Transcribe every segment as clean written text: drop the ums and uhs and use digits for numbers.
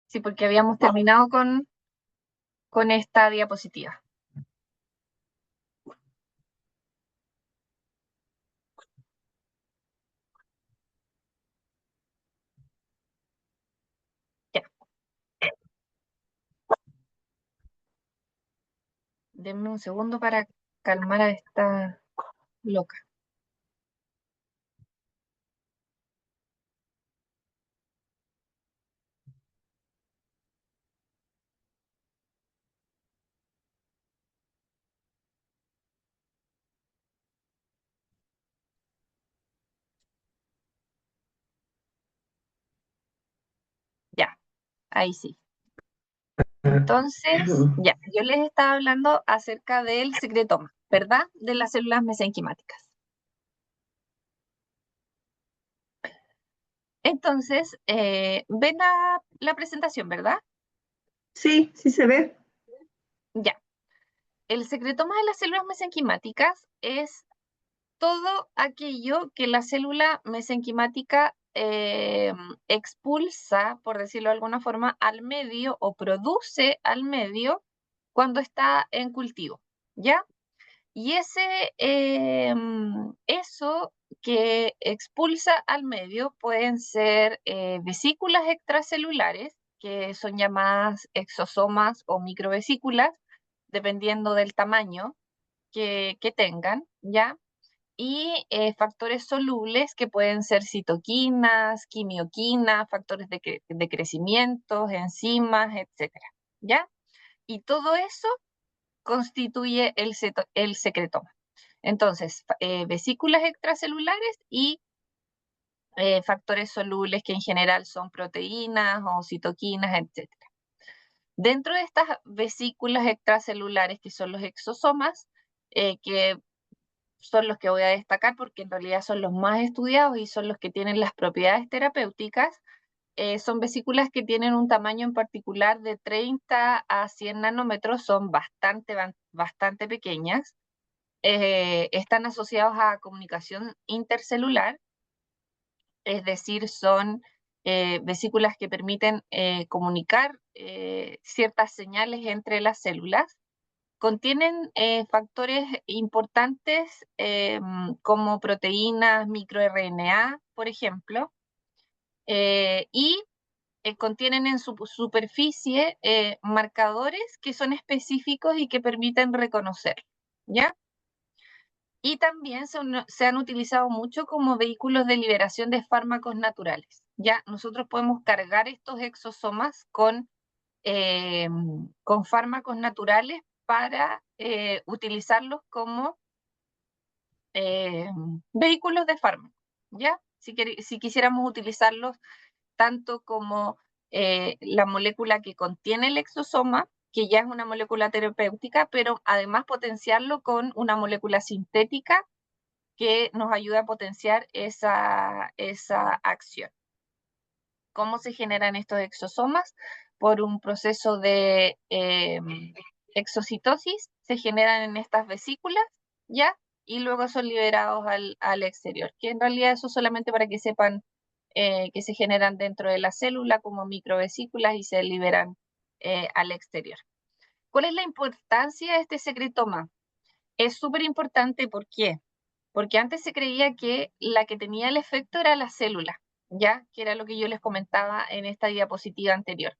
Sí, porque habíamos terminado con esta diapositiva. Ya, denme un segundo para calmar a esta loca. Ya, ahí sí. Entonces, ya, yo les estaba hablando acerca del secretoma, ¿verdad? De las células mesenquimáticas. Entonces, ven la presentación, ¿verdad? Sí, sí se ve. Ya. El secretoma de las células mesenquimáticas es todo aquello que la célula mesenquimática expulsa, por decirlo de alguna forma, al medio o produce al medio cuando está en cultivo, ¿ya? Y eso que expulsa al medio pueden ser vesículas extracelulares, que son llamadas exosomas o microvesículas, dependiendo del tamaño que tengan, ¿ya? Y factores solubles que pueden ser citoquinas, quimioquinas, factores de crecimiento, enzimas, etcétera, ¿ya? Y todo eso constituye el secretoma. Entonces, vesículas extracelulares y factores solubles que en general son proteínas o citoquinas, etcétera. Dentro de estas vesículas extracelulares, que son los exosomas, que son los que voy a destacar porque en realidad son los más estudiados y son los que tienen las propiedades terapéuticas. Son vesículas que tienen un tamaño en particular de 30 a 100 nanómetros, son bastante pequeñas. Están asociados a comunicación intercelular, es decir, son vesículas que permiten comunicar ciertas señales entre las células. Contienen factores importantes como proteínas, microRNA, por ejemplo, y contienen en su superficie marcadores que son específicos y que permiten reconocer, ¿ya? Y también se han utilizado mucho como vehículos de liberación de fármacos naturales, ¿ya? Nosotros podemos cargar estos exosomas con fármacos naturales para utilizarlos como vehículos de fármaco, ¿ya? Si quisiéramos utilizarlos tanto como la molécula que contiene el exosoma, que ya es una molécula terapéutica, pero además potenciarlo con una molécula sintética que nos ayuda a potenciar esa acción. ¿Cómo se generan estos exosomas? Por un proceso de exocitosis, se generan en estas vesículas, ¿ya? Y luego son liberados al exterior, que en realidad eso solamente para que sepan que se generan dentro de la célula como microvesículas y se liberan al exterior. ¿Cuál es la importancia de este secretoma? Es súper importante, ¿por qué? Porque antes se creía que la que tenía el efecto era la célula, ¿ya? Que era lo que yo les comentaba en esta diapositiva anterior.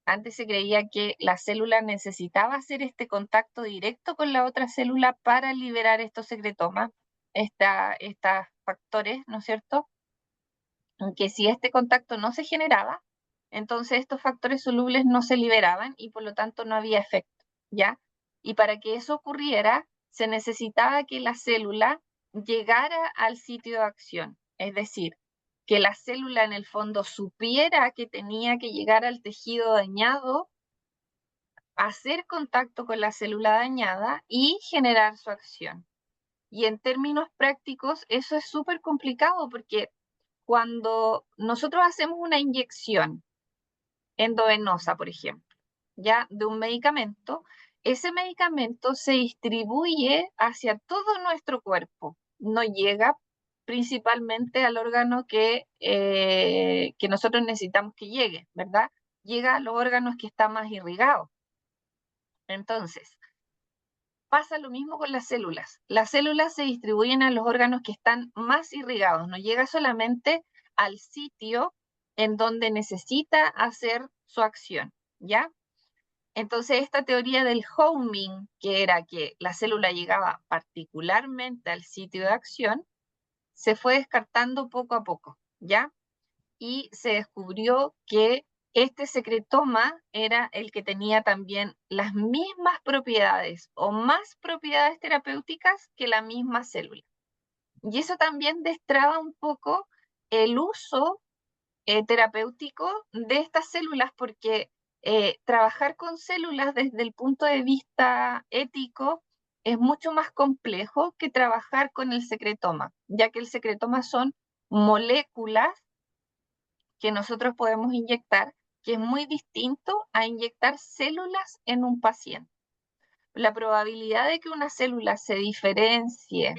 Antes se creía que la célula necesitaba hacer este contacto directo con la otra célula para liberar estos secretomas, estos factores, ¿no es cierto? Que si este contacto no se generaba, entonces estos factores solubles no se liberaban y por lo tanto no había efecto, ¿ya? Y para que eso ocurriera, se necesitaba que la célula llegara al sitio de acción, es decir, que la célula en el fondo supiera que tenía que llegar al tejido dañado, hacer contacto con la célula dañada y generar su acción. Y en términos prácticos, eso es súper complicado porque cuando nosotros hacemos una inyección endovenosa, por ejemplo, ya de un medicamento, ese medicamento se distribuye hacia todo nuestro cuerpo, no llega principalmente al órgano que nosotros necesitamos que llegue, ¿verdad? llega a los órganos que están más irrigados. Entonces, pasa lo mismo con las células. Las células se distribuyen a los órganos que están más irrigados, no llega solamente al sitio en donde necesita hacer su acción, ¿ya? Entonces, esta teoría del homing, que era que la célula llegaba particularmente al sitio de acción, se fue descartando poco a poco, ¿ya? Y se descubrió que este secretoma era el que tenía también las mismas propiedades o más propiedades terapéuticas que la misma célula. Y eso también destraba un poco el uso terapéutico de estas células, porque trabajar con células desde el punto de vista ético es mucho más complejo que trabajar con el secretoma, ya que el secretoma son moléculas que nosotros podemos inyectar, que es muy distinto a inyectar células en un paciente. La probabilidad de que una célula se diferencie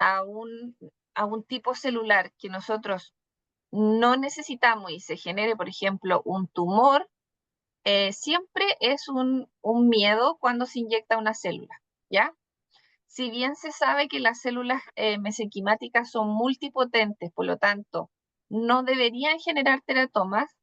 a un, a un tipo celular que nosotros no necesitamos y se genere, por ejemplo, un tumor, siempre es un miedo cuando se inyecta una célula, ¿ya? Si bien se sabe que las células mesenquimáticas son multipotentes, por lo tanto, no deberían generar teratomas,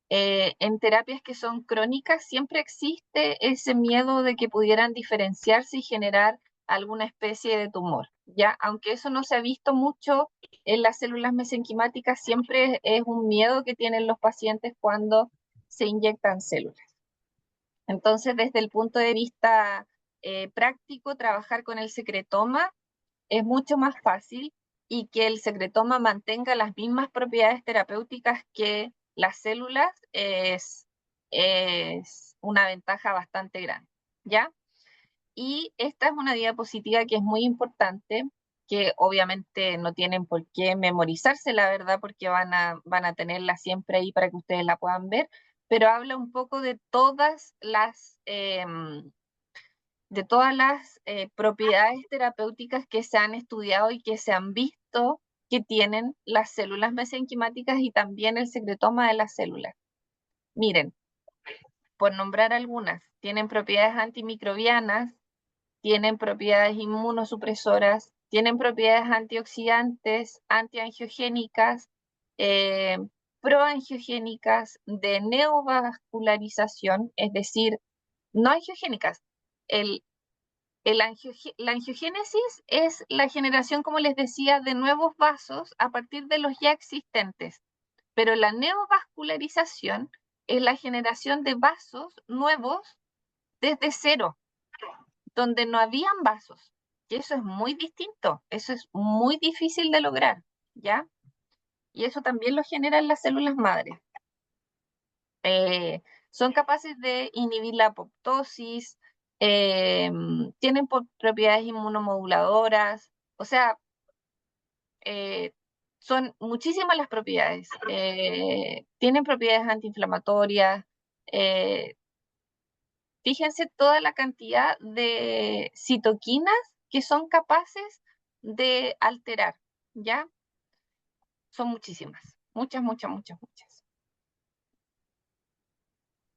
en terapias que son crónicas siempre existe ese miedo de que pudieran diferenciarse y generar alguna especie de tumor, ¿ya? Aunque eso no se ha visto mucho en las células mesenquimáticas, siempre es un miedo que tienen los pacientes cuando se inyectan células. Entonces, desde el punto de vista práctico, trabajar con el secretoma es mucho más fácil y que el secretoma mantenga las mismas propiedades terapéuticas que las células es una ventaja bastante grande, ¿ya? Y esta es una diapositiva que es muy importante, que obviamente no tienen por qué memorizarse, la verdad, porque van a tenerla siempre ahí para que ustedes la puedan ver, pero habla un poco de todas las propiedades terapéuticas que se han estudiado y que se han visto que tienen las células mesenquimáticas y también el secretoma de las células. Miren, por nombrar algunas, tienen propiedades antimicrobianas, tienen propiedades inmunosupresoras, tienen propiedades antioxidantes, antiangiogénicas, eh, proangiogénicas, de neovascularización, es decir, no angiogénicas. El, la angiogénesis es la generación, como les decía, de nuevos vasos a partir de los ya existentes, pero la neovascularización es la generación de vasos nuevos desde cero, donde no habían vasos. Y eso es muy distinto, eso es muy difícil de lograr, ¿ya? Y eso también lo generan las células madres. Eh, Son capaces de inhibir la apoptosis, tienen propiedades inmunomoduladoras, o sea, eh, son muchísimas las propiedades. Tienen propiedades antiinflamatorias. eh, Fíjense toda la cantidad de citoquinas que son capaces de alterar, ¿ya? Son muchísimas, muchas, muchas, muchas, muchas.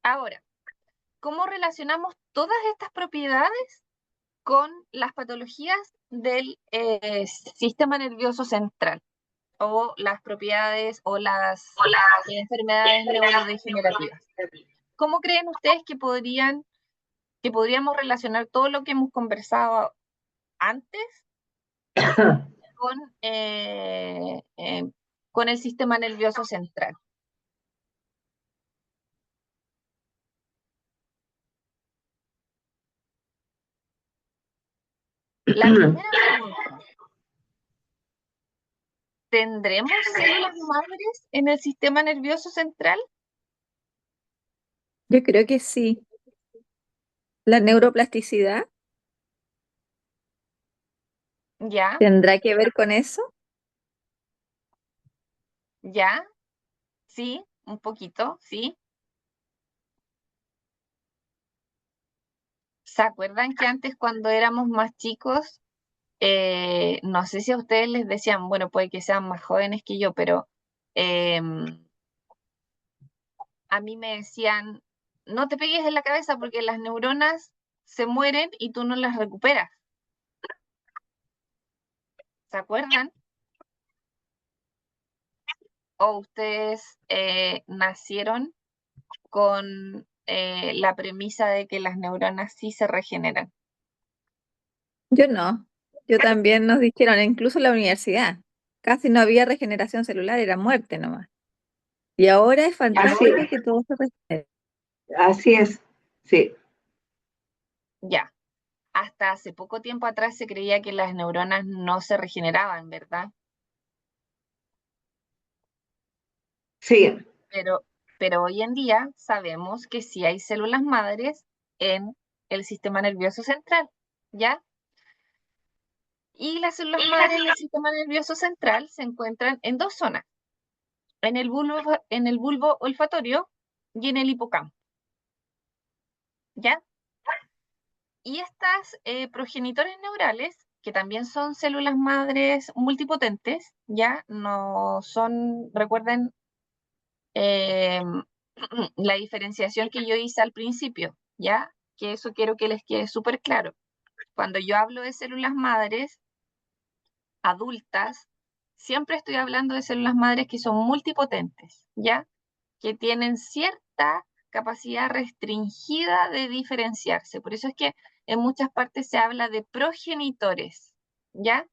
Ahora, ¿cómo relacionamos todas estas propiedades con las patologías del sistema nervioso central o las propiedades o las enfermedades neurodegenerativas? ¿Cómo creen ustedes que podríamos relacionar todo lo que hemos conversado antes con, con el sistema nervioso central? La primera pregunta, ¿tendremos células madres en el sistema nervioso central? Yo creo que sí. La neuroplasticidad Ya, tendrá que ver con eso. ya, sí, un poquito, sí. ¿Se acuerdan que antes cuando éramos más chicos, no sé si a ustedes les decían, bueno, puede que sean más jóvenes que yo, pero em, a mí me decían, no te pegues en la cabeza porque las neuronas se mueren y tú no las recuperas. ¿Se acuerdan? ¿O ustedes nacieron con la premisa de que las neuronas sí se regeneran? Yo no. Yo también nos dijeron, incluso en la universidad, casi no había regeneración celular, era muerte nomás. Y ahora es Así, fantástico que todo se regenere. así es, sí, Ya. Hasta hace poco tiempo atrás se creía que las neuronas no se regeneraban, ¿verdad? sí, Pero, pero hoy en día sabemos que sí hay células madres en el sistema nervioso central, ¿ya? Y las células madres en el sistema nervioso central se encuentran en dos zonas, en el bulbo olfatorio y en el hipocampo, ¿ya? Y estas progenitores neurales, que también son células madres multipotentes, ¿ya? No son, recuerden, eh, la diferenciación que yo hice al principio, ¿ya? Que eso quiero que les quede súper claro. Cuando yo hablo de células madres adultas, siempre estoy hablando de células madres que son multipotentes, ¿ya? Que tienen cierta capacidad restringida de diferenciarse. Por eso es que en muchas partes se habla de progenitores, ¿ya?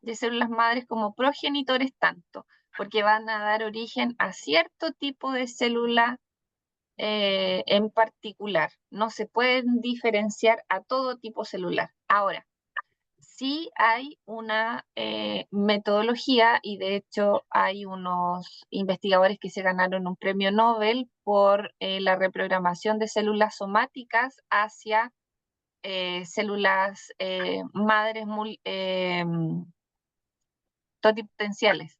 De células madres como progenitores tanto, porque van a dar origen a cierto tipo de célula en particular. No se pueden diferenciar a todo tipo celular. Ahora, sí hay una metodología y de hecho hay unos investigadores que se ganaron un premio Nobel por la reprogramación de células somáticas hacia células madres totipotenciales,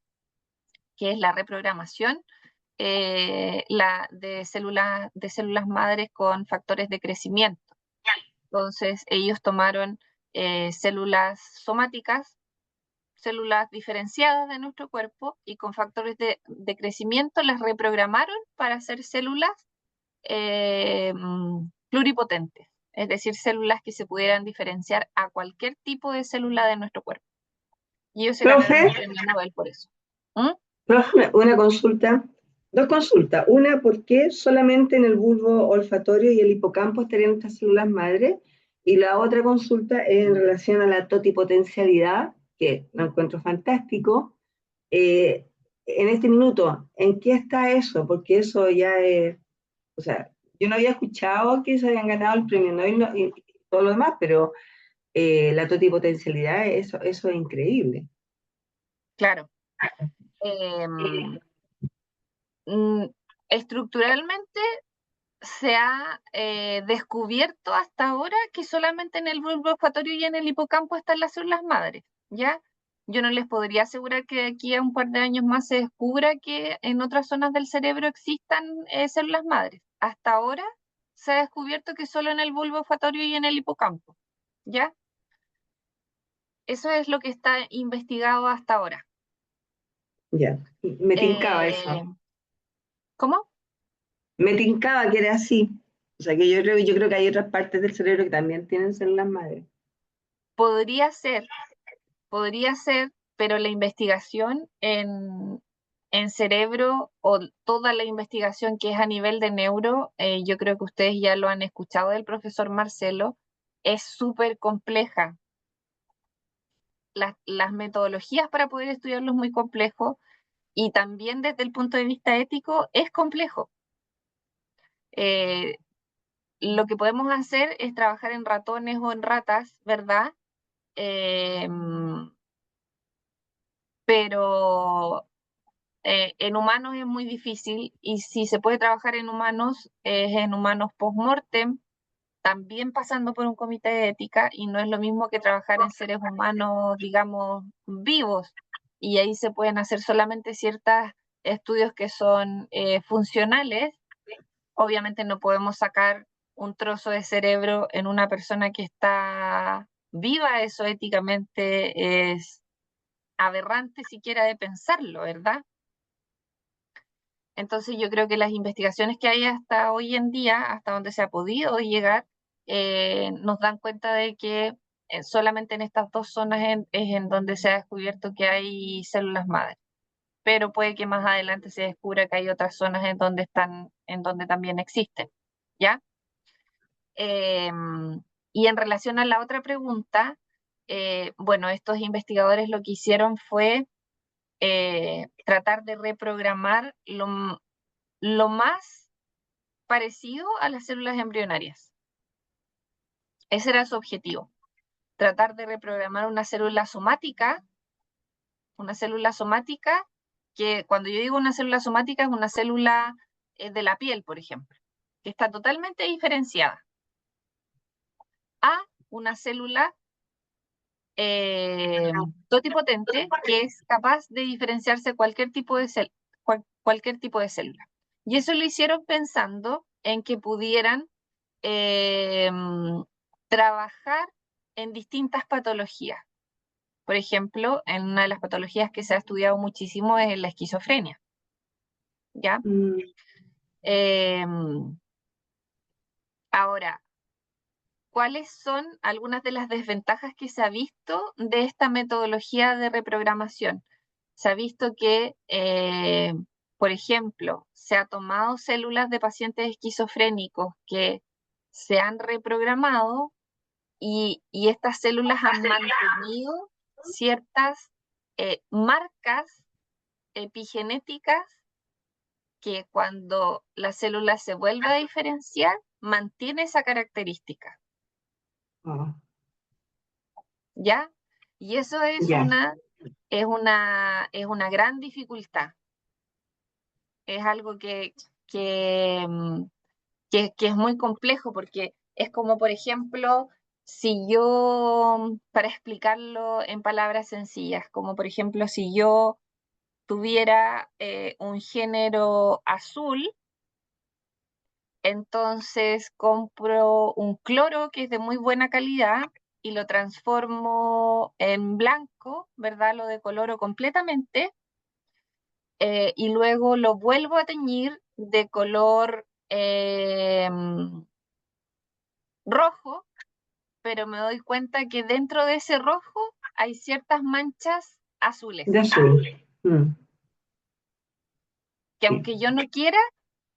que es la reprogramación de células madres con factores de crecimiento. Entonces, ellos tomaron células somáticas, células diferenciadas de nuestro cuerpo y con factores de crecimiento las reprogramaron para ser células pluripotentes, es decir, células que se pudieran diferenciar a cualquier tipo de célula de nuestro cuerpo. Y ellos se profe, ganaron un premio Nobel por eso. ¿Mm? profe, una consulta, dos consultas. Una, ¿por qué solamente en el bulbo olfatorio y el hipocampo estarían estas células madre? Y la otra consulta es en relación a la totipotencialidad, que lo encuentro fantástico. Eh, en este minuto, ¿en qué está eso? Porque eso ya es, o sea, yo no había escuchado que se habían ganado el premio Nobel y todo lo demás, pero la totipotencialidad, eso es increíble. Claro. Em, mm, Estructuralmente se ha descubierto hasta ahora que solamente en el bulbo olfatorio y en el hipocampo están las células madres, ¿ya? Yo no les podría asegurar que de aquí a un par de años más se descubra que en otras zonas del cerebro existan células madres. Hasta ahora se ha descubierto que solo en el bulbo olfatorio y en el hipocampo, ¿ya? Eso es lo que está investigado hasta ahora. Ya, me tincaba Eh, eso. ¿Cómo? Me tincaba que era así. O sea que yo creo que hay otras partes del cerebro que también tienen células madres. Podría ser, podría ser, pero la investigación en cerebro o toda la investigación que es a nivel de neuro, yo creo que ustedes ya lo han escuchado del profesor Marcelo, es súper compleja. Las metodologías para poder estudiarlo es muy complejo y también desde el punto de vista ético es complejo. Eh, lo que podemos hacer es trabajar en ratones o en ratas, ¿verdad? Pero en humanos es muy difícil y si se puede trabajar en humanos, es en humanos post-mortem, también pasando por un comité de ética y no es lo mismo que trabajar en seres humanos, digamos, vivos. Y ahí se pueden hacer solamente ciertos estudios que son funcionales. Obviamente no podemos sacar un trozo de cerebro en una persona que está viva, eso éticamente es aberrante siquiera de pensarlo, ¿verdad? Entonces yo creo que las investigaciones que hay hasta hoy en día, hasta donde se ha podido llegar, nos dan cuenta de que solamente en estas dos zonas es en donde se ha descubierto que hay células madre. Pero puede que más adelante se descubra que hay otras zonas en donde también existen, ¿ya? Y en relación a la otra pregunta, bueno, estos investigadores lo que hicieron fue tratar de reprogramar lo más parecido a las células embrionarias. Ese era su objetivo, tratar de reprogramar una célula somática que cuando yo digo una célula somática es una célula de la piel, por ejemplo, que está totalmente diferenciada a una célula totipotente que es capaz de diferenciarse cualquier tipo de célula. Y eso lo hicieron pensando en que pudieran eh, trabajar en distintas patologías. Por ejemplo, en una de las patologías que se ha estudiado muchísimo es la esquizofrenia, ¿ya? Mm, Eh, Ahora, ¿cuáles son algunas de las desventajas que se ha visto de esta metodología de reprogramación? Se ha visto que, por ejemplo, se ha tomado células de pacientes esquizofrénicos que se han reprogramado y estas células han mantenido ciertas marcas epigenéticas que cuando la célula se vuelve a diferenciar, mantiene esa característica, oh, ¿ya? Y eso ya, es una gran dificultad. Es algo que, mm, que es muy complejo porque es como, por ejemplo, si yo, para explicarlo en palabras sencillas, como por ejemplo, si yo tuviera un género azul, entonces compro un cloro que es de muy buena calidad y lo transformo en blanco, ¿verdad? Lo decoloro completamente y luego lo vuelvo a teñir de color rojo, pero me doy cuenta que dentro de ese rojo hay ciertas manchas de azules, azul. Mm, que sí, aunque yo no quiera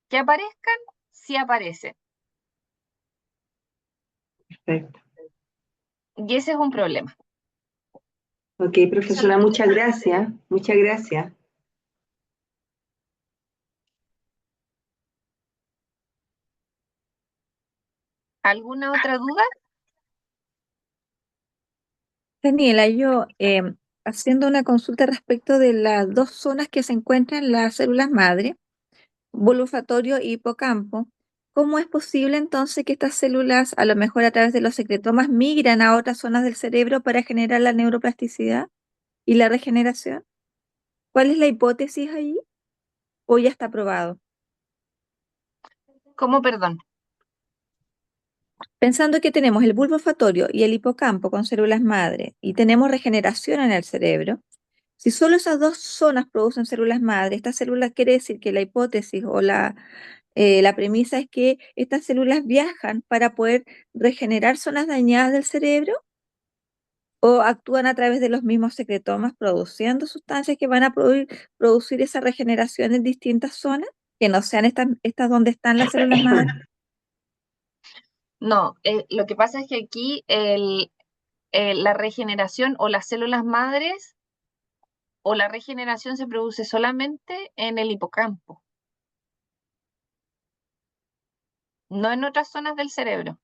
que aparezcan, sí aparecen. perfecto. Y ese es un problema. Ok, profesora, muchas gracias. Muchas gracias. ¿Alguna otra duda? Daniela, yo haciendo una consulta respecto de las dos zonas que se encuentran en las células madre, bulbo olfatorio y hipocampo, ¿cómo es posible entonces que estas células, a lo mejor a través de los secretomas, migran a otras zonas del cerebro para generar la neuroplasticidad y la regeneración? ¿Cuál es la hipótesis ahí? ¿O ya está probado? ¿Cómo, perdón? Pensando que tenemos el bulbo olfatorio y el hipocampo con células madre y tenemos regeneración en el cerebro, si solo esas dos zonas producen células madre, esta célula quiere decir que la hipótesis o la premisa es que estas células viajan para poder regenerar zonas dañadas del cerebro o actúan a través de los mismos secretomas produciendo sustancias que van a producir esa regeneración en distintas zonas, que no sean estas donde están las células madre. No, lo que pasa es que aquí la regeneración o las células madres o la regeneración se produce solamente en el hipocampo, no en otras zonas del cerebro.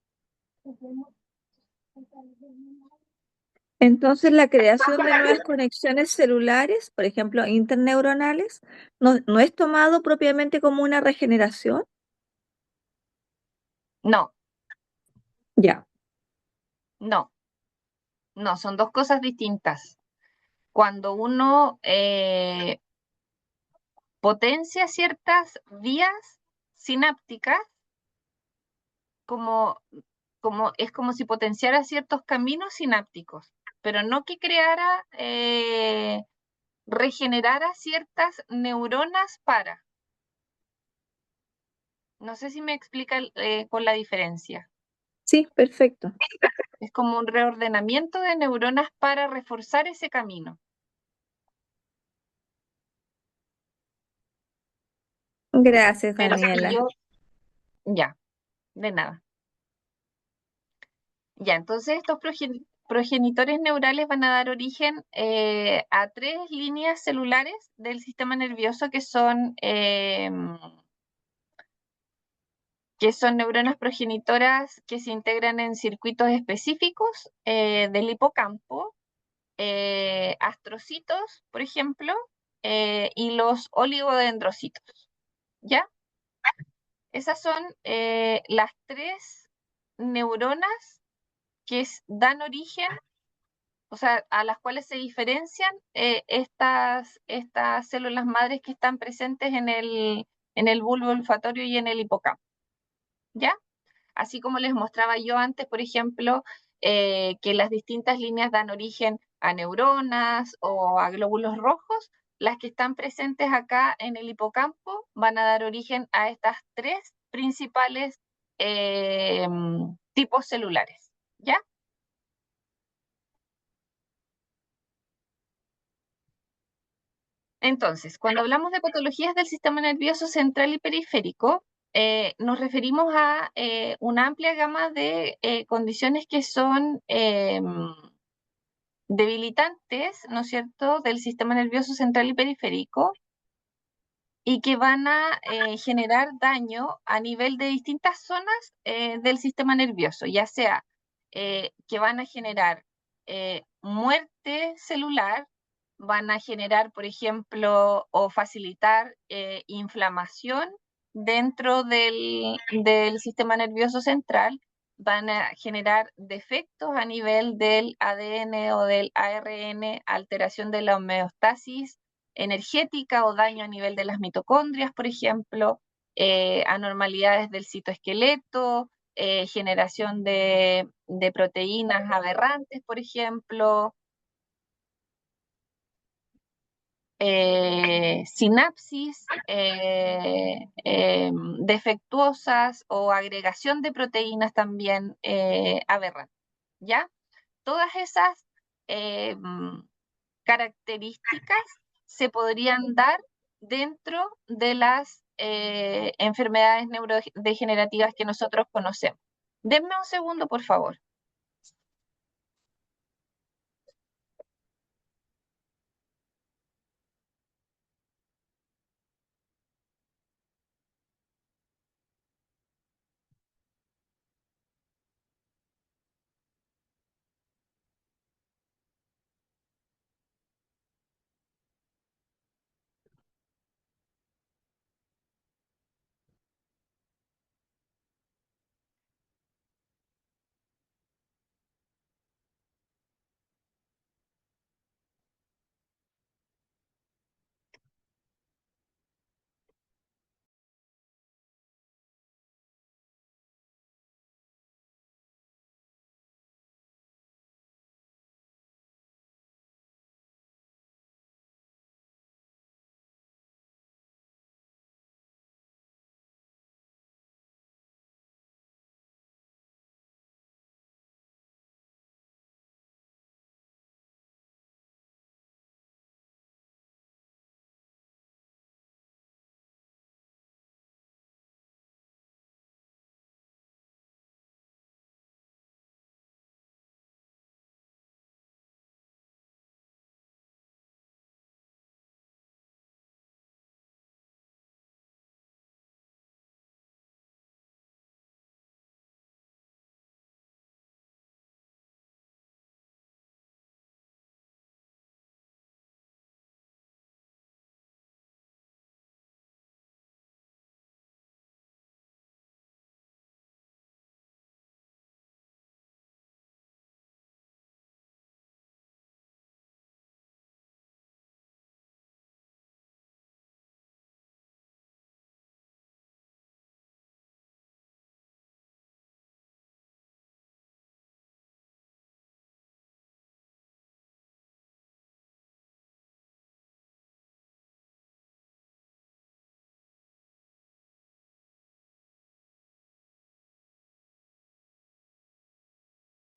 Entonces, la creación de nuevas conexiones celulares, por ejemplo, interneuronales, no es tomado propiamente como una regeneración. No, Ya. no, no, son dos cosas distintas. Cuando uno potencia ciertas vías sinápticas, como, es como si potenciara ciertos caminos sinápticos, pero no que creara, regenerara ciertas neuronas para. No sé si me explica con la diferencia. Sí, perfecto. Es como un reordenamiento de neuronas para reforzar ese camino. Gracias, Pero si Daniela. yo, ya, de nada. Ya, entonces estos progenitores neurales van a dar origen a tres líneas celulares del sistema nervioso que son neuronas progenitoras que se integran en circuitos específicos del hipocampo, astrocitos, por ejemplo, y los oligodendrocitos. ¿Ya? Esas son las tres neuronas dan origen, o sea, a las cuales se diferencian estas células madres que están presentes en el bulbo olfatorio y en el hipocampo. ¿Ya? Así como les mostraba yo antes, por ejemplo, que las distintas líneas dan origen a neuronas o a glóbulos rojos, las que están presentes acá en el hipocampo van a dar origen a estas tres principales eh, tipos celulares. ¿Ya? Entonces, cuando hablamos de patologías del sistema nervioso central y periférico, nos referimos a una amplia gama de condiciones que son debilitantes, ¿no es cierto?, del sistema nervioso central y periférico y que van a generar daño a nivel de distintas zonas del sistema nervioso, ya sea que van a generar muerte celular, van a generar, por ejemplo, o facilitar inflamación dentro del sistema nervioso central, van a generar defectos a nivel del ADN o del ARN, alteración de la homeostasis energética o daño a nivel de las mitocondrias, por ejemplo, anormalidades del citoesqueleto, generación de proteínas aberrantes, por ejemplo, sinapsis defectuosas o agregación de proteínas también aberrantes, ¿ya? Todas esas eh, características se podrían dar dentro de las enfermedades neurodegenerativas que nosotros conocemos. Denme un segundo, por favor.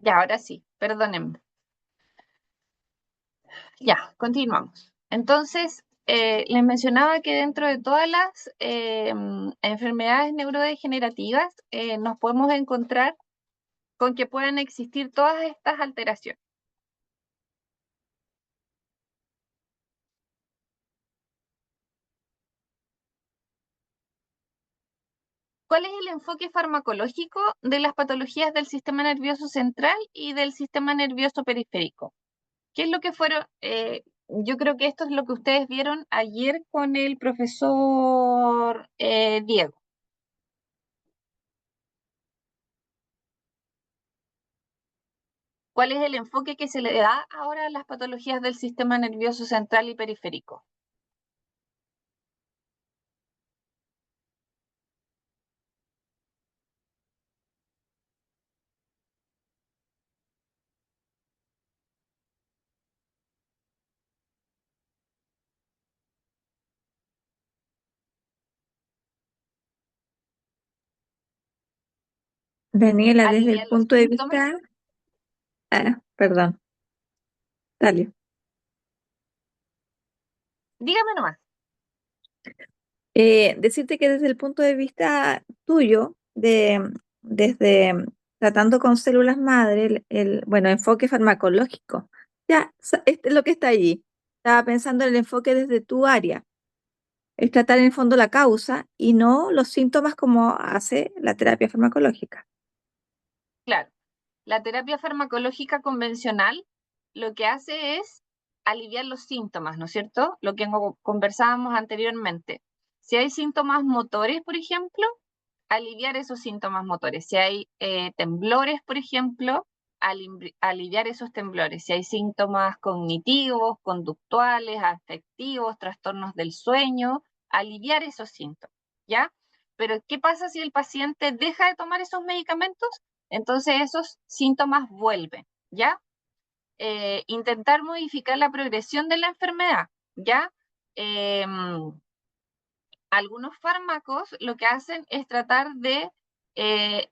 Ya, ahora sí, perdónenme. Ya, continuamos. Entonces, les mencionaba que dentro de todas las enfermedades neurodegenerativas nos podemos encontrar con que puedan existir todas estas alteraciones. ¿Cuál es el enfoque farmacológico de las patologías del sistema nervioso central y del sistema nervioso periférico? ¿Qué es lo que fueron? Yo creo que esto es lo que ustedes vieron ayer con el profesor Diego. ¿Cuál es el enfoque que se le da ahora a las patologías del sistema nervioso central y periférico? Daniela, desde el ¿Aliviar los punto de síntomas? vista, perdón, dale. Dígame nomás. Decirte que desde el punto de vista tuyo, desde tratando con células madre, bueno, enfoque farmacológico, ya, este es lo que está allí. Estaba pensando en el enfoque desde tu área, es tratar en el fondo la causa y no los síntomas como hace la terapia farmacológica. Claro, la terapia farmacológica convencional lo que hace es aliviar los síntomas, ¿no es cierto? Lo que conversábamos anteriormente. Si hay síntomas motores, por ejemplo, aliviar esos síntomas motores. Si hay temblores, por ejemplo, aliviar esos temblores. Si hay síntomas cognitivos, conductuales, afectivos, trastornos del sueño, aliviar esos síntomas, ¿ya? Pero ¿qué pasa si el paciente deja de tomar esos medicamentos? Entonces esos síntomas vuelven, ¿ya? Intentar modificar la progresión de la enfermedad, ¿ya? Algunos fármacos lo que hacen es tratar de eh,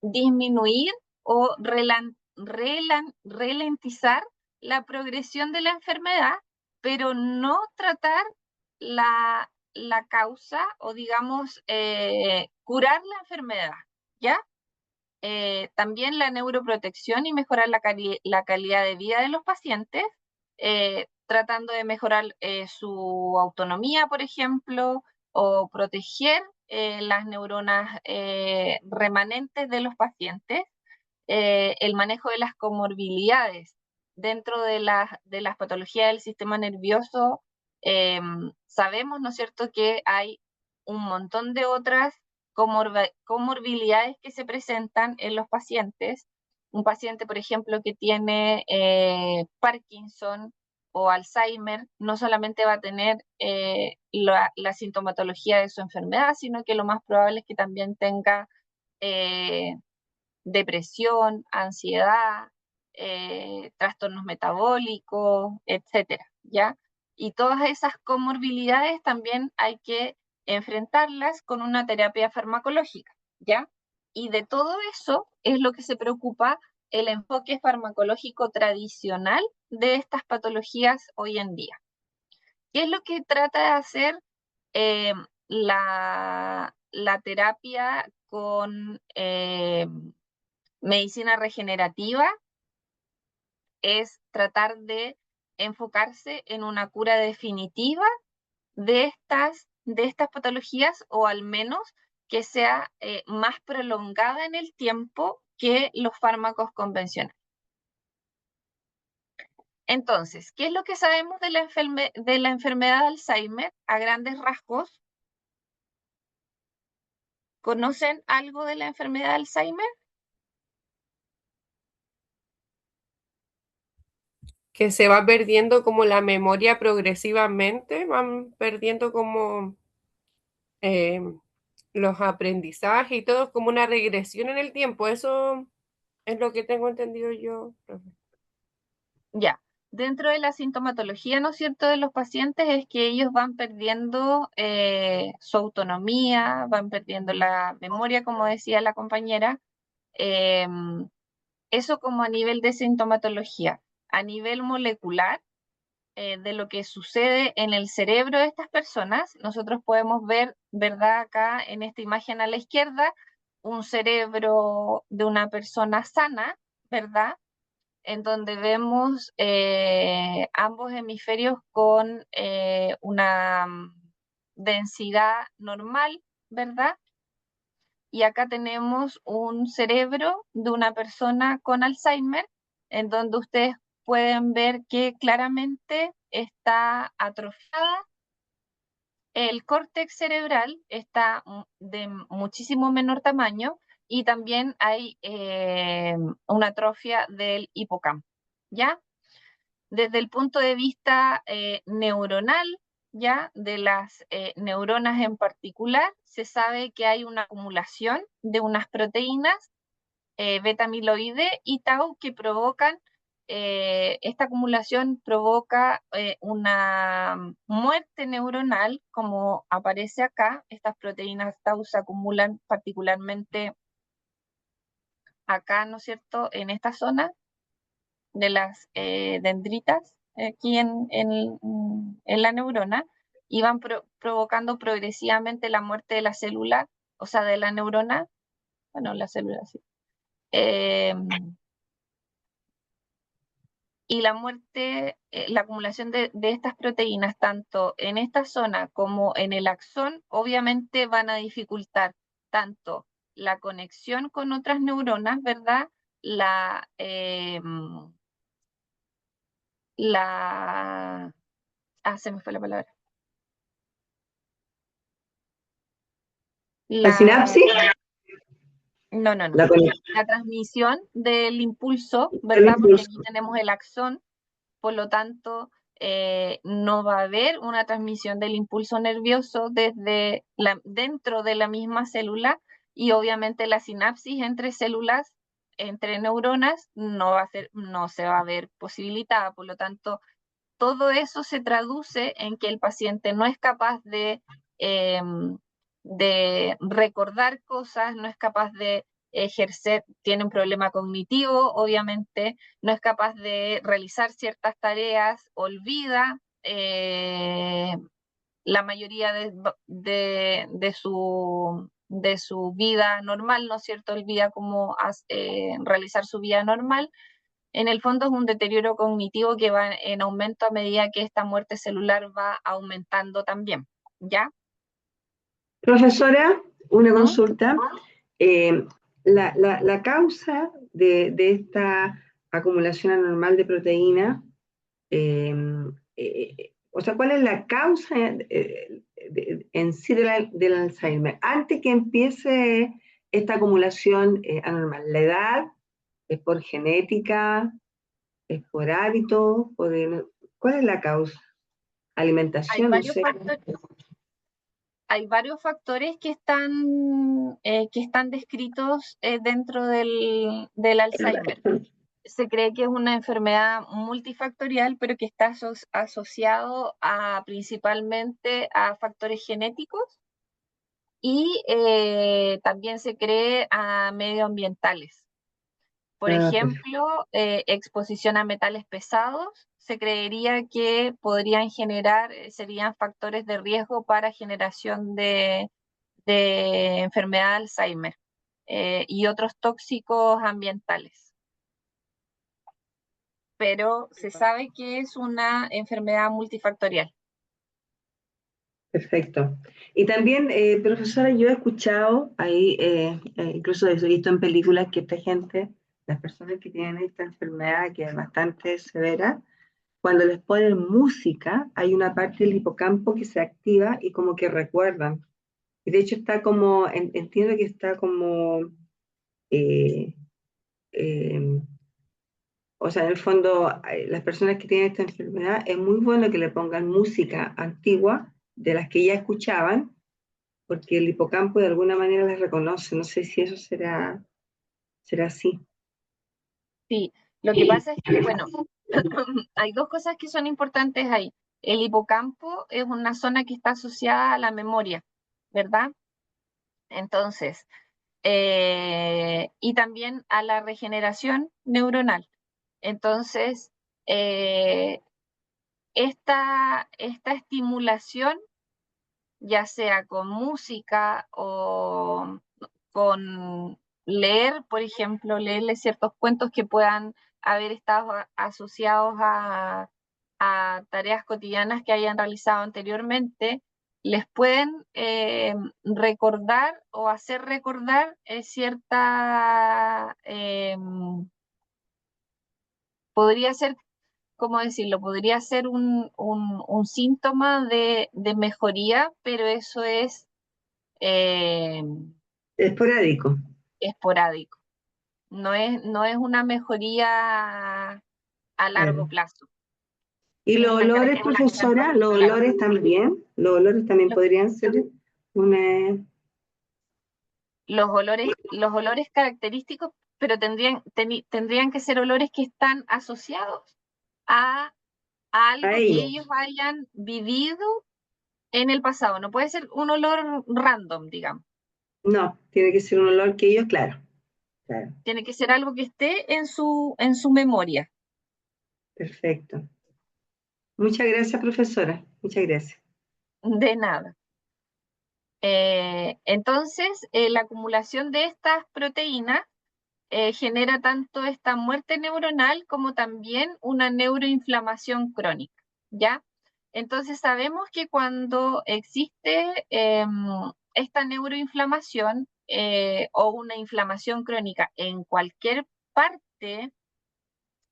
disminuir o ralentizar la progresión de la enfermedad, pero no tratar la causa o, digamos, curar la enfermedad, ¿ya? También la neuroprotección y mejorar la calidad de vida de los pacientes, tratando de mejorar su autonomía, por ejemplo, o proteger las neuronas remanentes de los pacientes, el manejo de las comorbilidades dentro de las patologías del sistema nervioso. Sabemos, ¿no es cierto?, que hay un montón de otras comorbilidades que se presentan en los pacientes. Un paciente, por ejemplo, que tiene Parkinson o Alzheimer, no solamente va a tener la sintomatología de su enfermedad, sino que lo más probable es que también tenga eh, depresión, ansiedad, trastornos metabólicos, etcétera, ¿ya? Y todas esas comorbilidades también hay que enfrentarlas con una terapia farmacológica, ¿ya? Y de todo eso es lo que se preocupa el enfoque farmacológico tradicional de estas patologías hoy en día. ¿Qué es lo que trata de hacer eh, la terapia con medicina regenerativa? Es tratar de enfocarse en una cura definitiva de estas patologías, o al menos que sea más prolongada en el tiempo que los fármacos convencionales. Entonces, ¿qué es lo que sabemos de de la enfermedad de Alzheimer a grandes rasgos? ¿Conocen algo de la enfermedad de Alzheimer? Que se va perdiendo como la memoria progresivamente, van perdiendo como eh, los aprendizajes y todo, como una regresión en el tiempo. Eso es lo que tengo entendido yo, profe. Ya, dentro de la sintomatología, ¿no es cierto?, de los pacientes es que ellos van perdiendo su autonomía, van perdiendo la memoria, como decía la compañera, eh, Eso como a nivel de sintomatología. A nivel molecular, de lo que sucede en el cerebro de estas personas, nosotros podemos ver, ¿verdad? Acá en esta imagen a la izquierda, un cerebro de una persona sana, ¿verdad? En donde vemos ambos hemisferios con una densidad normal, ¿verdad? Y acá tenemos un cerebro de una persona con Alzheimer, en donde ustedes pueden ver que claramente está atrofiada. El córtex cerebral está de muchísimo menor tamaño y también hay una atrofia del hipocampo, ¿ya? Desde el punto de vista neuronal, ya de las neuronas en particular, se sabe que hay una acumulación de unas proteínas beta amiloide y tau que provocan, esta acumulación provoca una muerte neuronal, como aparece acá. Estas proteínas tau se acumulan particularmente acá, ¿no es cierto?, en esta zona de las dendritas aquí en la neurona, y van provocando progresivamente la muerte de la célula, o sea, de la neurona, bueno, la célula sí. Y la muerte, la acumulación de estas proteínas, tanto en esta zona como en el axón, obviamente van a dificultar tanto la conexión con otras neuronas, ¿verdad? Se me fue la palabra. ¿La sinapsis? No. La conexión La transmisión del impulso, del ¿verdad? Porque aquí impulso. tenemos el axón, por lo tanto, no va a haber una transmisión del impulso nervioso dentro de la misma célula, y obviamente la sinapsis entre células, entre neuronas, no se va a ver posibilitada. Por lo tanto, todo eso se traduce en que el paciente no es capaz de recordar cosas, no es capaz de ejercer, tiene un problema cognitivo, obviamente, no es capaz de realizar ciertas tareas, olvida la mayoría de su vida normal, ¿no es cierto? Olvida cómo realizar su vida normal. En el fondo es un deterioro cognitivo que va en aumento a medida que esta muerte celular va aumentando también, ¿ya? Profesora, una ¿Mm? consulta. Eh, la causa de esta acumulación anormal de proteína, o sea, ¿cuál es la causa en sí del Alzheimer? Antes que empiece esta acumulación anormal, ¿la edad es por genética, es por hábito, ¿cuál es la causa? Hay Alimentación, no varios sé. factores, hay varios factores que están descritos dentro del Alzheimer. Se cree que es una enfermedad multifactorial, pero que está asociado principalmente a factores genéticos, y también se cree a medioambientales. Por ejemplo, exposición a metales pesados, se creería que podrían generar, serían factores de riesgo para generación de enfermedad de Alzheimer, y otros tóxicos ambientales. Pero se sabe que es una enfermedad multifactorial. Perfecto. Y también, profesora, yo he escuchado ahí, incluso he visto en películas que esta gente, las personas que tienen esta enfermedad que es bastante severa, cuando les ponen música, hay una parte del hipocampo que se activa y como que recuerdan. Y de hecho está como, entiendo que está como, eh, eh, o sea, en el fondo, las personas que tienen esta enfermedad, es muy bueno que le pongan música antigua de las que ya escuchaban porque el hipocampo de alguna manera las reconoce. No sé si eso será así. Sí, lo que pasa es que, bueno, hay dos cosas que son importantes ahí. El hipocampo es una zona que está asociada a la memoria, ¿verdad? Entonces, y también a la regeneración neuronal. Entonces, esta estimulación, ya sea con música o con leer, por ejemplo, leerle ciertos cuentos que puedan haber estado asociados a tareas cotidianas que hayan realizado anteriormente, les pueden recordar o hacer recordar cierta, podría ser, ¿cómo decirlo? Podría ser un síntoma de mejoría, pero eso es Esporádico. esporádico. No es una mejoría a largo Claro. plazo. ¿Y Es los olores, es una profesora? ¿Los olores también? ¿Los olores también Los, podrían ser una... los olores característicos, pero tendrían que ser olores que están asociados a a algo que ellos? ellos hayan vivido en el pasado? No puede ser un olor random, digamos. No, tiene que ser un olor que ellos, claro, claro, Tiene que ser algo que esté en su memoria. perfecto. Muchas gracias, profesora. Muchas gracias. De nada. Entonces, la acumulación de estas proteínas genera tanto esta muerte neuronal como también una neuroinflamación crónica, ¿ya? Entonces sabemos que cuando existe esta neuroinflamación o una inflamación crónica en cualquier parte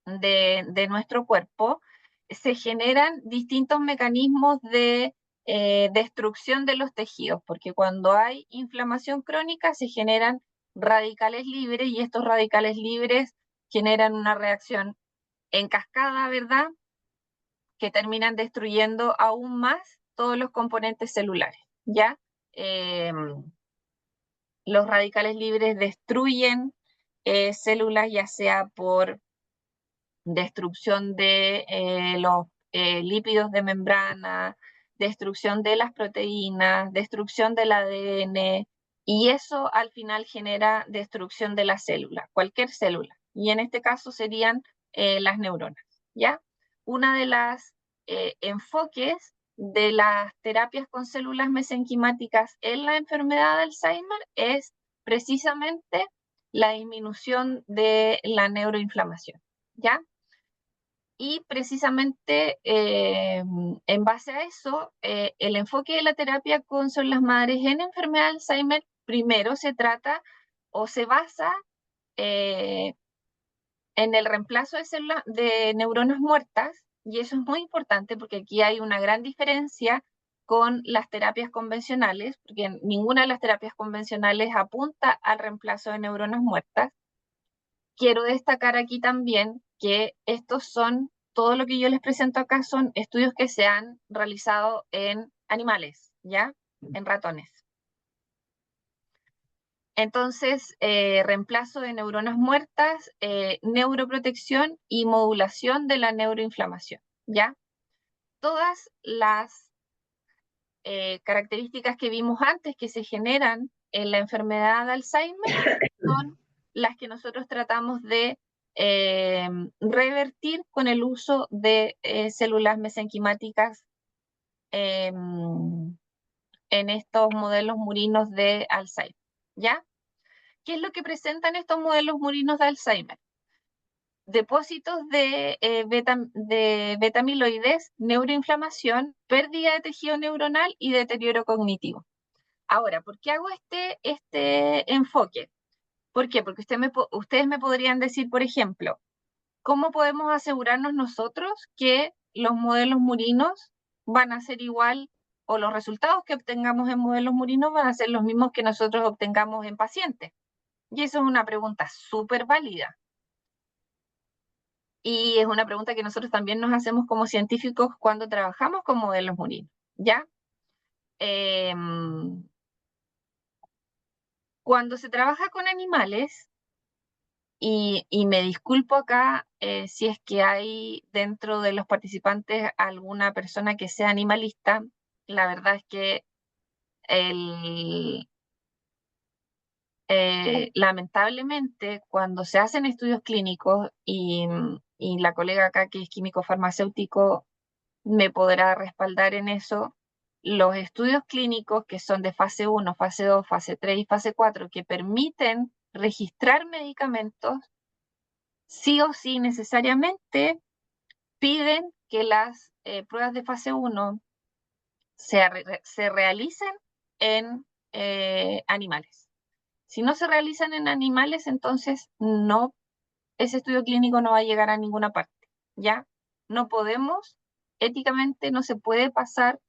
de nuestro cuerpo, se generan distintos mecanismos de destrucción de los tejidos, porque cuando hay inflamación crónica se generan radicales libres y estos radicales libres generan una reacción en cascada, ¿verdad? Que terminan destruyendo aún más todos los componentes celulares, ¿ya? Eh, los radicales libres destruyen células ya sea por destrucción de los lípidos de membrana, destrucción de las proteínas, destrucción del ADN, y eso al final genera destrucción de la célula, cualquier célula, y en este caso serían las neuronas, ¿ya? Una de las enfoques de las terapias con células mesenquimáticas en la enfermedad de Alzheimer es precisamente la disminución de la neuroinflamación, ¿ya? Y precisamente en base a eso, el enfoque de la terapia con células madres en enfermedad de Alzheimer primero se trata o se basa eh, en el reemplazo de neuronas muertas, y eso es muy importante porque aquí hay una gran diferencia con las terapias convencionales, porque ninguna de las terapias convencionales apunta al reemplazo de neuronas muertas. Quiero destacar aquí también que todo lo que yo les presento acá son estudios que se han realizado en animales, ¿ya? En ratones. Entonces, reemplazo de neuronas muertas, neuroprotección y modulación de la neuroinflamación, ¿ya? Todas las características que vimos antes que se generan en la enfermedad de Alzheimer son las que nosotros tratamos de revertir con el uso de células mesenquimáticas en estos modelos murinos de Alzheimer, ¿ya? ¿Qué es lo que presentan estos modelos murinos de Alzheimer? Depósitos de beta-amiloides, neuroinflamación, pérdida de tejido neuronal y deterioro cognitivo. Ahora, ¿por qué hago este enfoque? ¿Por qué? Porque ustedes me podrían decir, por ejemplo, ¿cómo podemos asegurarnos nosotros que los modelos murinos van a ser igual o los resultados que obtengamos en modelos murinos van a ser los mismos que nosotros obtengamos en pacientes? Y eso es una pregunta súper válida. Y es una pregunta que nosotros también nos hacemos como científicos cuando trabajamos con modelos murinos, ¿ya? Cuando se trabaja con animales, y me disculpo acá si es que hay dentro de los participantes alguna persona que sea animalista, la verdad es que el, lamentablemente, cuando se hacen estudios clínicos, y la colega acá que es químico farmacéutico me podrá respaldar en eso, los estudios clínicos que son de fase 1, fase 2, fase 3 y fase 4, que permiten registrar medicamentos, sí o sí necesariamente piden que las pruebas de fase 1 se realicen en animales. Si no se realizan en animales, entonces no, ese estudio clínico no va a llegar a ninguna parte, ¿ya? No podemos, éticamente no se puede pasar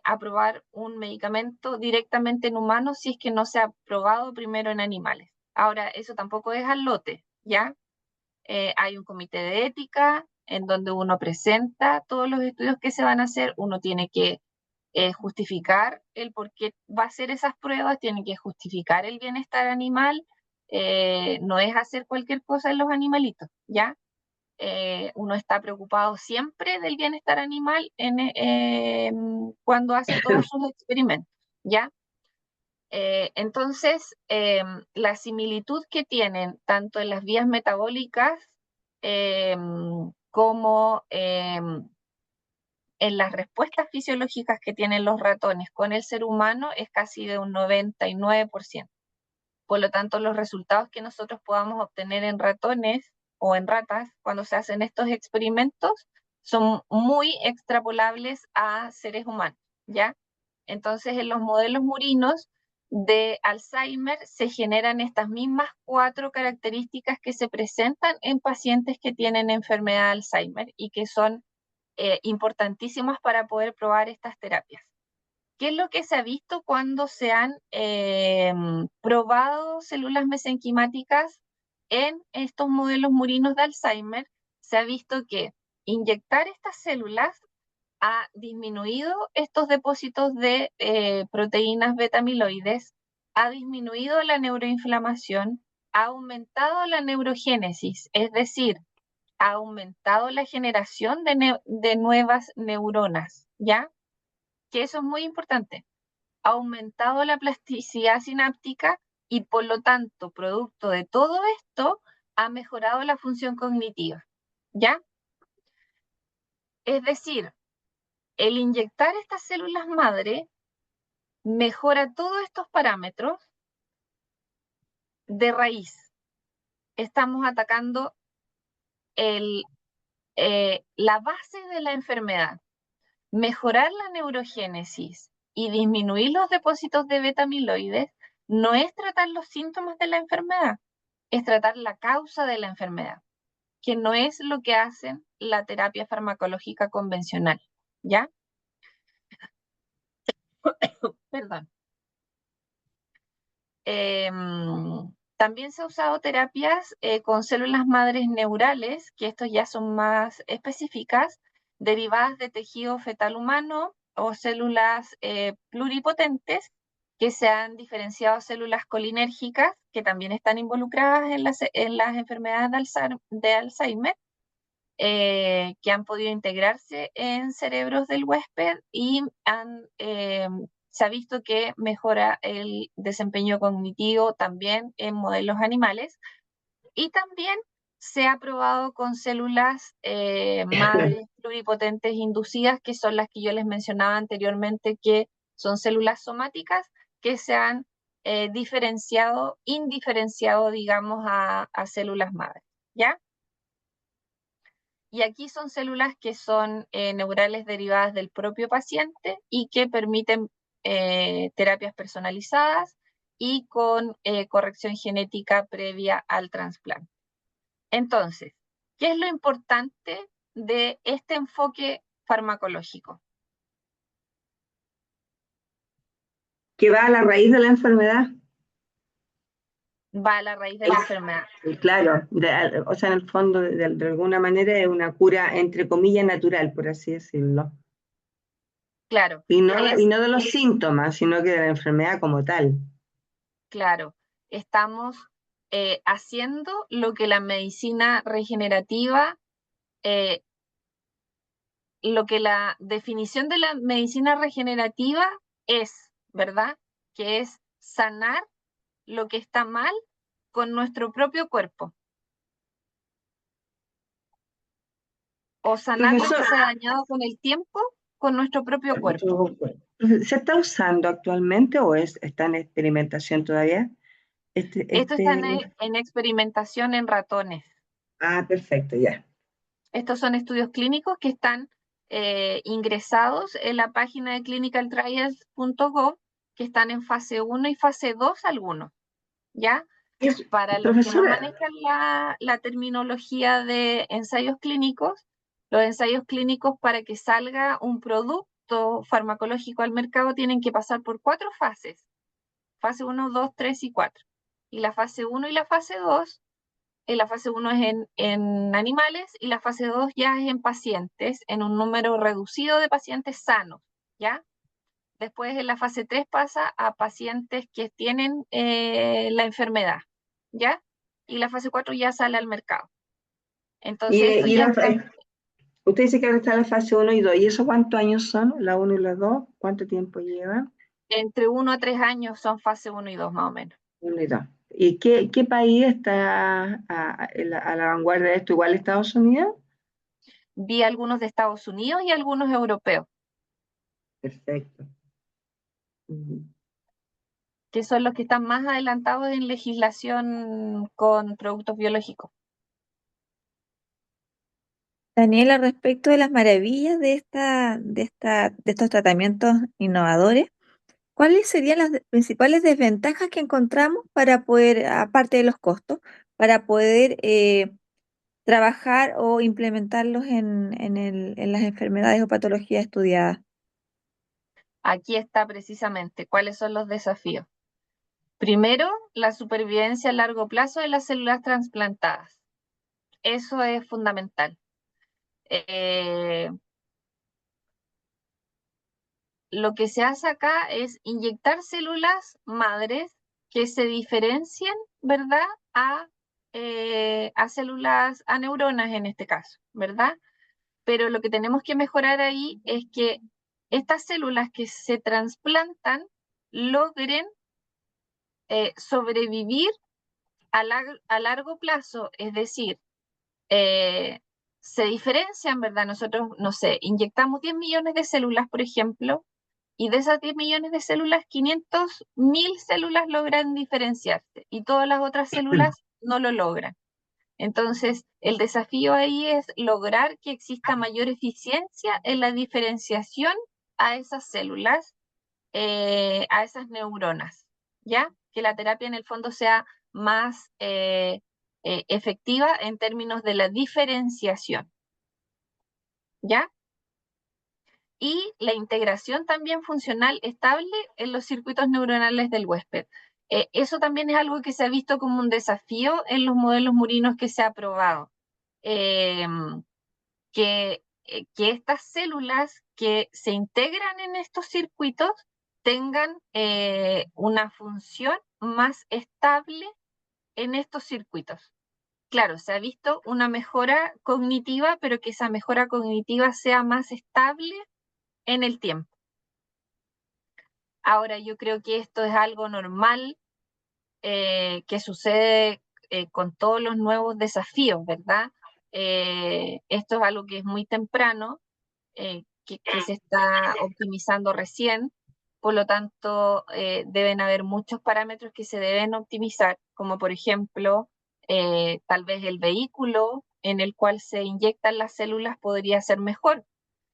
a probar un medicamento directamente en humanos si es que no se ha probado primero en animales. Ahora, eso tampoco es al lote, ¿ya? Hay un comité de ética en donde uno presenta todos los estudios que se van a hacer, uno tiene que justificar el por qué va a hacer esas pruebas, tiene que justificar el bienestar animal, no es hacer cualquier cosa en los animalitos, ¿ya? Uno está preocupado siempre del bienestar animal cuando hace todos sus experimentos, ¿ya? Entonces, la similitud que tienen tanto en las vías metabólicas como en las respuestas fisiológicas que tienen los ratones con el ser humano es casi de un 99%. Por lo tanto, los resultados que nosotros podamos obtener en ratones o en ratas cuando se hacen estos experimentos son muy extrapolables a seres humanos, ¿ya? Entonces, en los modelos murinos de Alzheimer se generan estas mismas 4 características que se presentan en pacientes que tienen enfermedad de Alzheimer y que son importantísimas para poder probar estas terapias. ¿Qué es lo que se ha visto cuando se han probado células mesenquimáticas en estos modelos murinos de Alzheimer? Se ha visto que inyectar estas células ha disminuido estos depósitos de proteínas beta-amiloides, ha disminuido la neuroinflamación, ha aumentado la neurogénesis, es decir, ha aumentado la generación de nuevas neuronas, ¿ya? Que eso es muy importante. Ha aumentado la plasticidad sináptica y por lo tanto, producto de todo esto, ha mejorado la función cognitiva, ¿ya? Es decir, el inyectar estas células madre mejora todos estos parámetros de raíz. Estamos atacando la base de la enfermedad. Mejorar la neurogénesis y disminuir los depósitos de beta-amiloides no es tratar los síntomas de la enfermedad, es tratar la causa de la enfermedad, que no es lo que hacen la terapia farmacológica convencional, ¿ya? Perdón. También se ha usado terapias con células madres neurales, que estos ya son más específicas, derivadas de tejido fetal humano o células pluripotentes, que se han diferenciado células colinérgicas, que también están involucradas en las enfermedades de Alzheimer, que han podido integrarse en cerebros del huésped y se ha visto que mejora el desempeño cognitivo también en modelos animales y también se ha probado con células madres pluripotentes inducidas, que son las que yo les mencionaba anteriormente, que son células somáticas que se han indiferenciado, digamos, a células madres, ¿ya? Y aquí son células que son neurales derivadas del propio paciente y que permiten terapias personalizadas y con corrección genética previa al trasplante. Entonces, ¿qué es lo importante de este enfoque farmacológico? Que va a la raíz de la enfermedad. Va a la raíz de la enfermedad. Claro, o sea, en el fondo, de alguna manera es una cura, entre comillas, natural, por así decirlo. Claro. Y no de los síntomas, sino que de la enfermedad como tal. Claro, estamos haciendo lo que la medicina regenerativa, lo que la definición de la medicina regenerativa es, ¿verdad? Que es sanar lo que está mal con nuestro propio cuerpo o sanar lo que Profesor, se ha dañado con el tiempo con nuestro propio cuerpo. ¿se está usando actualmente o está en experimentación todavía? Esto está en experimentación en ratones. Perfecto, ya. Estos son estudios clínicos que están ingresados en la página de clinicaltrials.gov, que están en fase 1 y fase 2 algunos, ¿ya? Para los que no Profesora, manejan la terminología de ensayos clínicos, los ensayos clínicos para que salga un producto farmacológico al mercado tienen que pasar por 4 fases, fase 1, 2, 3 y 4. Y la fase 1 y la fase 2, la fase 1 es en animales y la fase 2 ya es en pacientes, en un número reducido de pacientes sanos, ¿ya? Después en la fase 3 pasa a pacientes que tienen la enfermedad, ¿ya? Y la fase 4 ya sale al mercado. y, Entonces esto y ya la, está usted dice que ahora está la fase 1 y 2. ¿Y eso cuántos años son? ¿La 1 y la 2? ¿Cuánto tiempo llevan? entre 1 a 3 años son fase 1 y 2 más o menos. 1 y 2. ¿Y qué país está a la vanguardia de esto? ¿Igual Estados Unidos? Vi algunos de Estados Unidos y algunos europeos, Perfecto. Ujú. que son los que están más adelantados en legislación con productos biológicos. Daniela, respecto de las maravillas de estos tratamientos innovadores, ¿cuáles serían las principales desventajas que encontramos para poder, aparte de los costos, para poder trabajar o implementarlos en las enfermedades o patologías estudiadas? Aquí está precisamente cuáles son los desafíos. Primero, la supervivencia a largo plazo de las células trasplantadas. Eso es fundamental. Eh, lo que se hace acá es inyectar células madres que se diferencian, ¿verdad? A células, a neuronas en este caso, ¿verdad? Pero lo que tenemos que mejorar ahí es que estas células que se trasplantan logren sobrevivir a largo plazo, es decir, eh, se diferencian, ¿verdad? Nosotros, no sé, inyectamos 10 millones de células, por ejemplo, y de esas 10 millones de células, 500.000 células logran diferenciarse y todas las otras células no lo logran. Entonces, el desafío ahí es lograr que exista mayor eficiencia en la diferenciación a esas células, a esas neuronas, ¿ya? Que la terapia en el fondo sea más efectiva en términos de la diferenciación, ¿ya? Y la integración también funcional estable en los circuitos neuronales del huésped. Eso también es algo que se ha visto como un desafío en los modelos murinos que se ha probado. Eh, que estas células que se integran en estos circuitos tengan una función más estable en estos circuitos. Claro, se ha visto una mejora cognitiva, pero que esa mejora cognitiva sea más estable en el tiempo. Ahora, yo creo que esto es algo normal que sucede con todos los nuevos desafíos, ¿verdad? Esto es algo que es muy temprano, que se está optimizando recién, por lo tanto, deben haber muchos parámetros que se deben optimizar, como por ejemplo, tal vez el vehículo en el cual se inyectan las células podría ser mejor,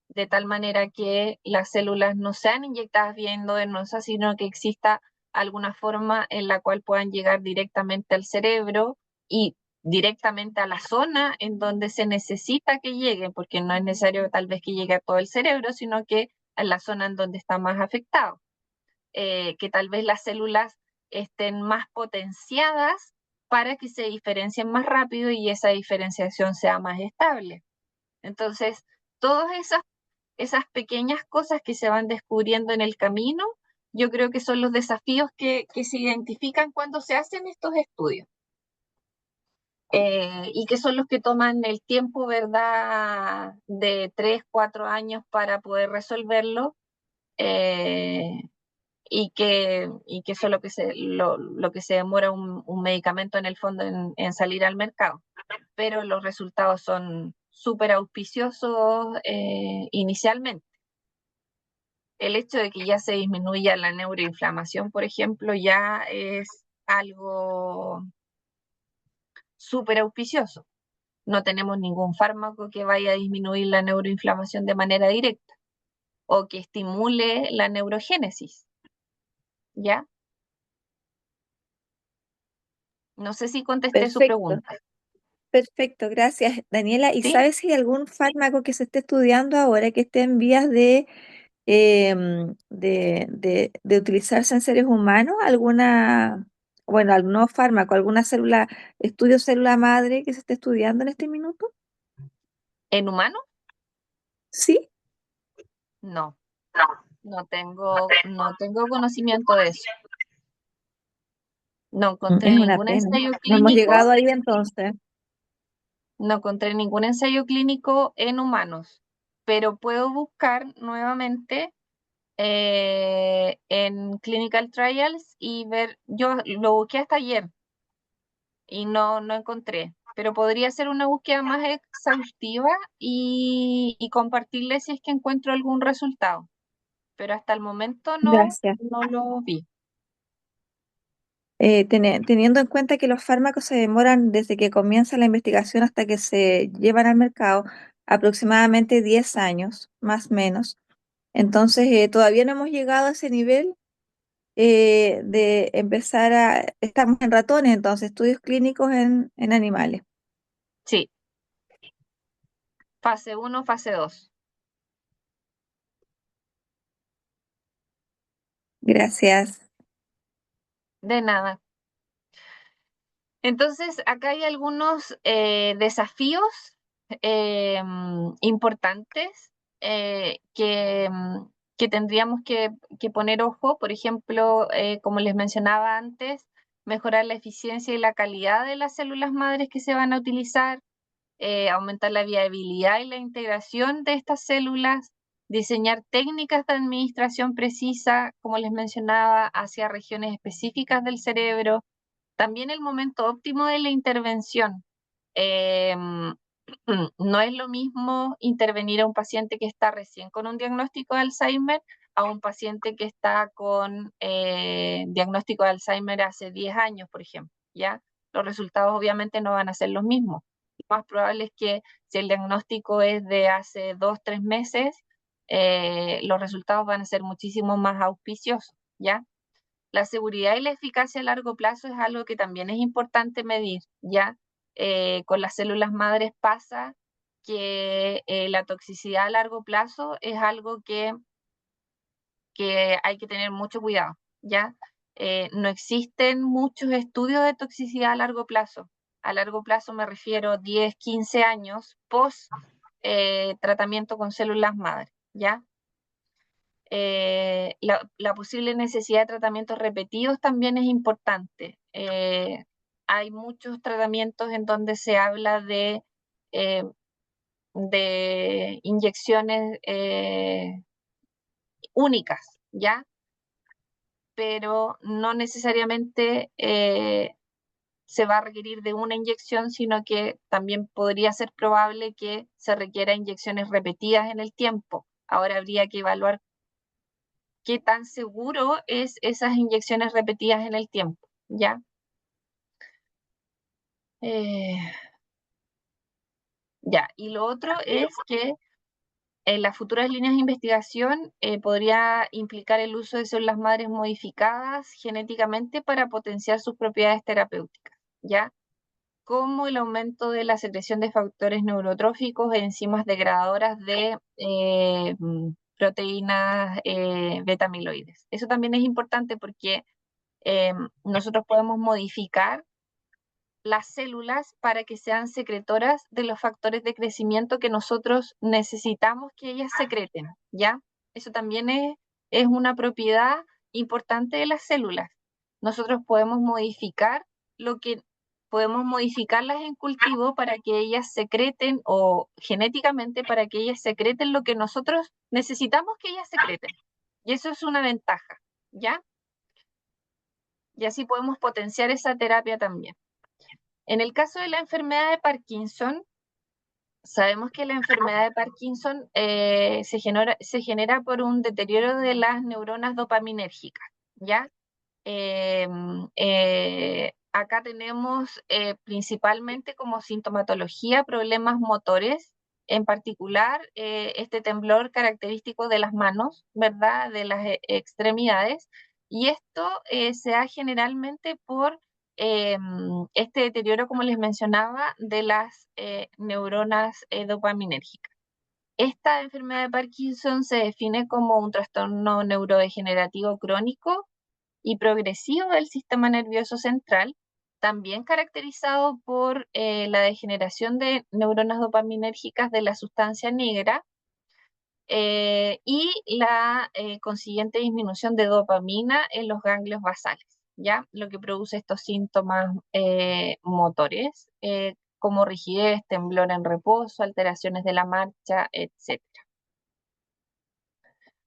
de tal manera que las células no sean inyectadas vía endovenosa, sino que exista alguna forma en la cual puedan llegar directamente al cerebro y directamente a la zona en donde se necesita que llegue, porque no es necesario tal vez que llegue a todo el cerebro, sino que a la zona en donde está más afectado. Que tal vez las células estén más potenciadas para que se diferencien más rápido y esa diferenciación sea más estable. Entonces, todas esas pequeñas cosas que se van descubriendo en el camino, yo creo que son los desafíos que se identifican cuando se hacen estos estudios. Y que son los que toman el tiempo, ¿verdad?, de 3, 4 años para poder resolverlo. Eh, y que eso es lo que se demora un medicamento en el fondo en salir al mercado. Pero los resultados son súper auspiciosos inicialmente. El hecho de que ya se disminuya la neuroinflamación, por ejemplo, ya es algo súper auspicioso. No tenemos ningún fármaco que vaya a disminuir la neuroinflamación de manera directa o que estimule la neurogénesis, ¿ya? No sé si contesté su Perfecto, pregunta, perfecto, gracias, Daniela. ¿Y ¿sí? sabes si hay algún fármaco que se esté estudiando ahora que esté en vías de utilizarse en seres humanos? Bueno, algún nuevo fármaco, alguna estudio célula madre que se esté estudiando en este minuto? ¿En humanos? Sí, No, no tengo conocimiento de eso. No encontré es una ningún pena. ensayo No hemos clínico, llegado ahí entonces. no encontré ningún ensayo clínico en humanos, pero puedo buscar nuevamente en clinical trials y ver, yo lo busqué hasta ayer y no encontré, pero podría ser una búsqueda más exhaustiva y compartirle si es que encuentro algún resultado, pero hasta el momento Gracias. no lo vi. Teniendo en cuenta que los fármacos se demoran desde que comienza la investigación hasta que se llevan al mercado aproximadamente 10 años, más o menos. Entonces, todavía no hemos llegado a ese nivel estamos en ratones, entonces, estudios clínicos en animales. Sí, fase 1, fase 2. Gracias. De nada. Entonces, acá hay algunos desafíos importantes que tendríamos que poner ojo. Por ejemplo, como les mencionaba antes, mejorar la eficiencia y la calidad de las células madres que se van a utilizar, aumentar la viabilidad y la integración de estas células, diseñar técnicas de administración precisa, como les mencionaba, hacia regiones específicas del cerebro. También el momento óptimo de la intervención. No es lo mismo intervenir a un paciente que está recién con un diagnóstico de Alzheimer a un paciente que está con diagnóstico de Alzheimer hace 10 años, por ejemplo, ¿ya? Los resultados obviamente no van a ser los mismos. Lo más probable es que si el diagnóstico es de hace 2, 3 meses, los resultados van a ser muchísimo más auspiciosos, ¿ya? La seguridad y la eficacia a largo plazo es algo que también es importante medir, ¿ya? Con las células madres pasa que la toxicidad a largo plazo es algo que hay que tener mucho cuidado, ¿ya? No existen muchos estudios de toxicidad a largo plazo. A largo plazo me refiero 10, 15 años post tratamiento con células madres, ¿ya? La posible necesidad de tratamientos repetidos también es importante. Hay muchos tratamientos en donde se habla eh, de inyecciones únicas, ¿ya? Pero no necesariamente se va a requerir de una inyección, sino que también podría ser probable que se requiera inyecciones repetidas en el tiempo. Ahora habría que evaluar qué tan seguro es esas inyecciones repetidas en el tiempo, ¿ya? Eh, ya, y lo otro es que en las futuras líneas de investigación podría implicar el uso de células madres modificadas genéticamente para potenciar sus propiedades terapéuticas, ¿ya? Como el aumento de la secreción de factores neurotróficos e enzimas degradadoras de proteínas beta-amiloides. Eso también es importante porque nosotros podemos modificar las células para que sean secretoras de los factores de crecimiento que nosotros necesitamos que ellas secreten, ¿ya? Eso también es una propiedad importante de las células. Nosotros podemos modificarlas en cultivo para que ellas secreten o genéticamente para que ellas secreten lo que nosotros necesitamos que ellas secreten. Y eso es una ventaja. ¿ya? Y así podemos potenciar esa terapia también. En el caso de la enfermedad de Parkinson, sabemos que la enfermedad de Parkinson se genera por un deterioro de las neuronas dopaminérgicas, ¿ya? Acá tenemos principalmente como sintomatología problemas motores, en particular este temblor característico de las manos, ¿verdad? De las extremidades. Y esto se da generalmente por este deterioro, como les mencionaba, de las neuronas dopaminérgicas. Esta enfermedad de Parkinson se define como un trastorno neurodegenerativo crónico y progresivo del sistema nervioso central, también caracterizado por la degeneración de neuronas dopaminérgicas de la sustancia negra y la consiguiente disminución de dopamina en los ganglios basales, ¿ya? Lo que produce estos síntomas motores, como rigidez, temblor en reposo, alteraciones de la marcha, etc.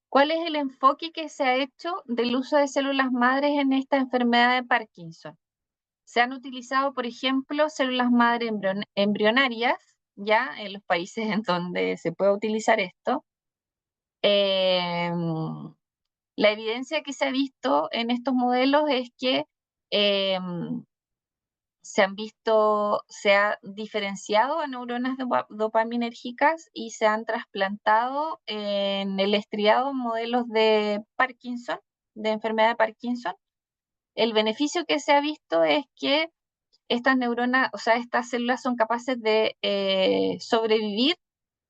¿Cuál es el enfoque que se ha hecho del uso de células madres en esta enfermedad de Parkinson? Se han utilizado, por ejemplo, células madre embrionarias, ya en los países en donde se puede utilizar esto. La evidencia que se ha visto en estos modelos es que se ha diferenciado a neuronas dopaminérgicas y se han trasplantado en el estriado modelos de Parkinson, de enfermedad de Parkinson. El beneficio que se ha visto es que estas neuronas, o sea, estas células son capaces de sobrevivir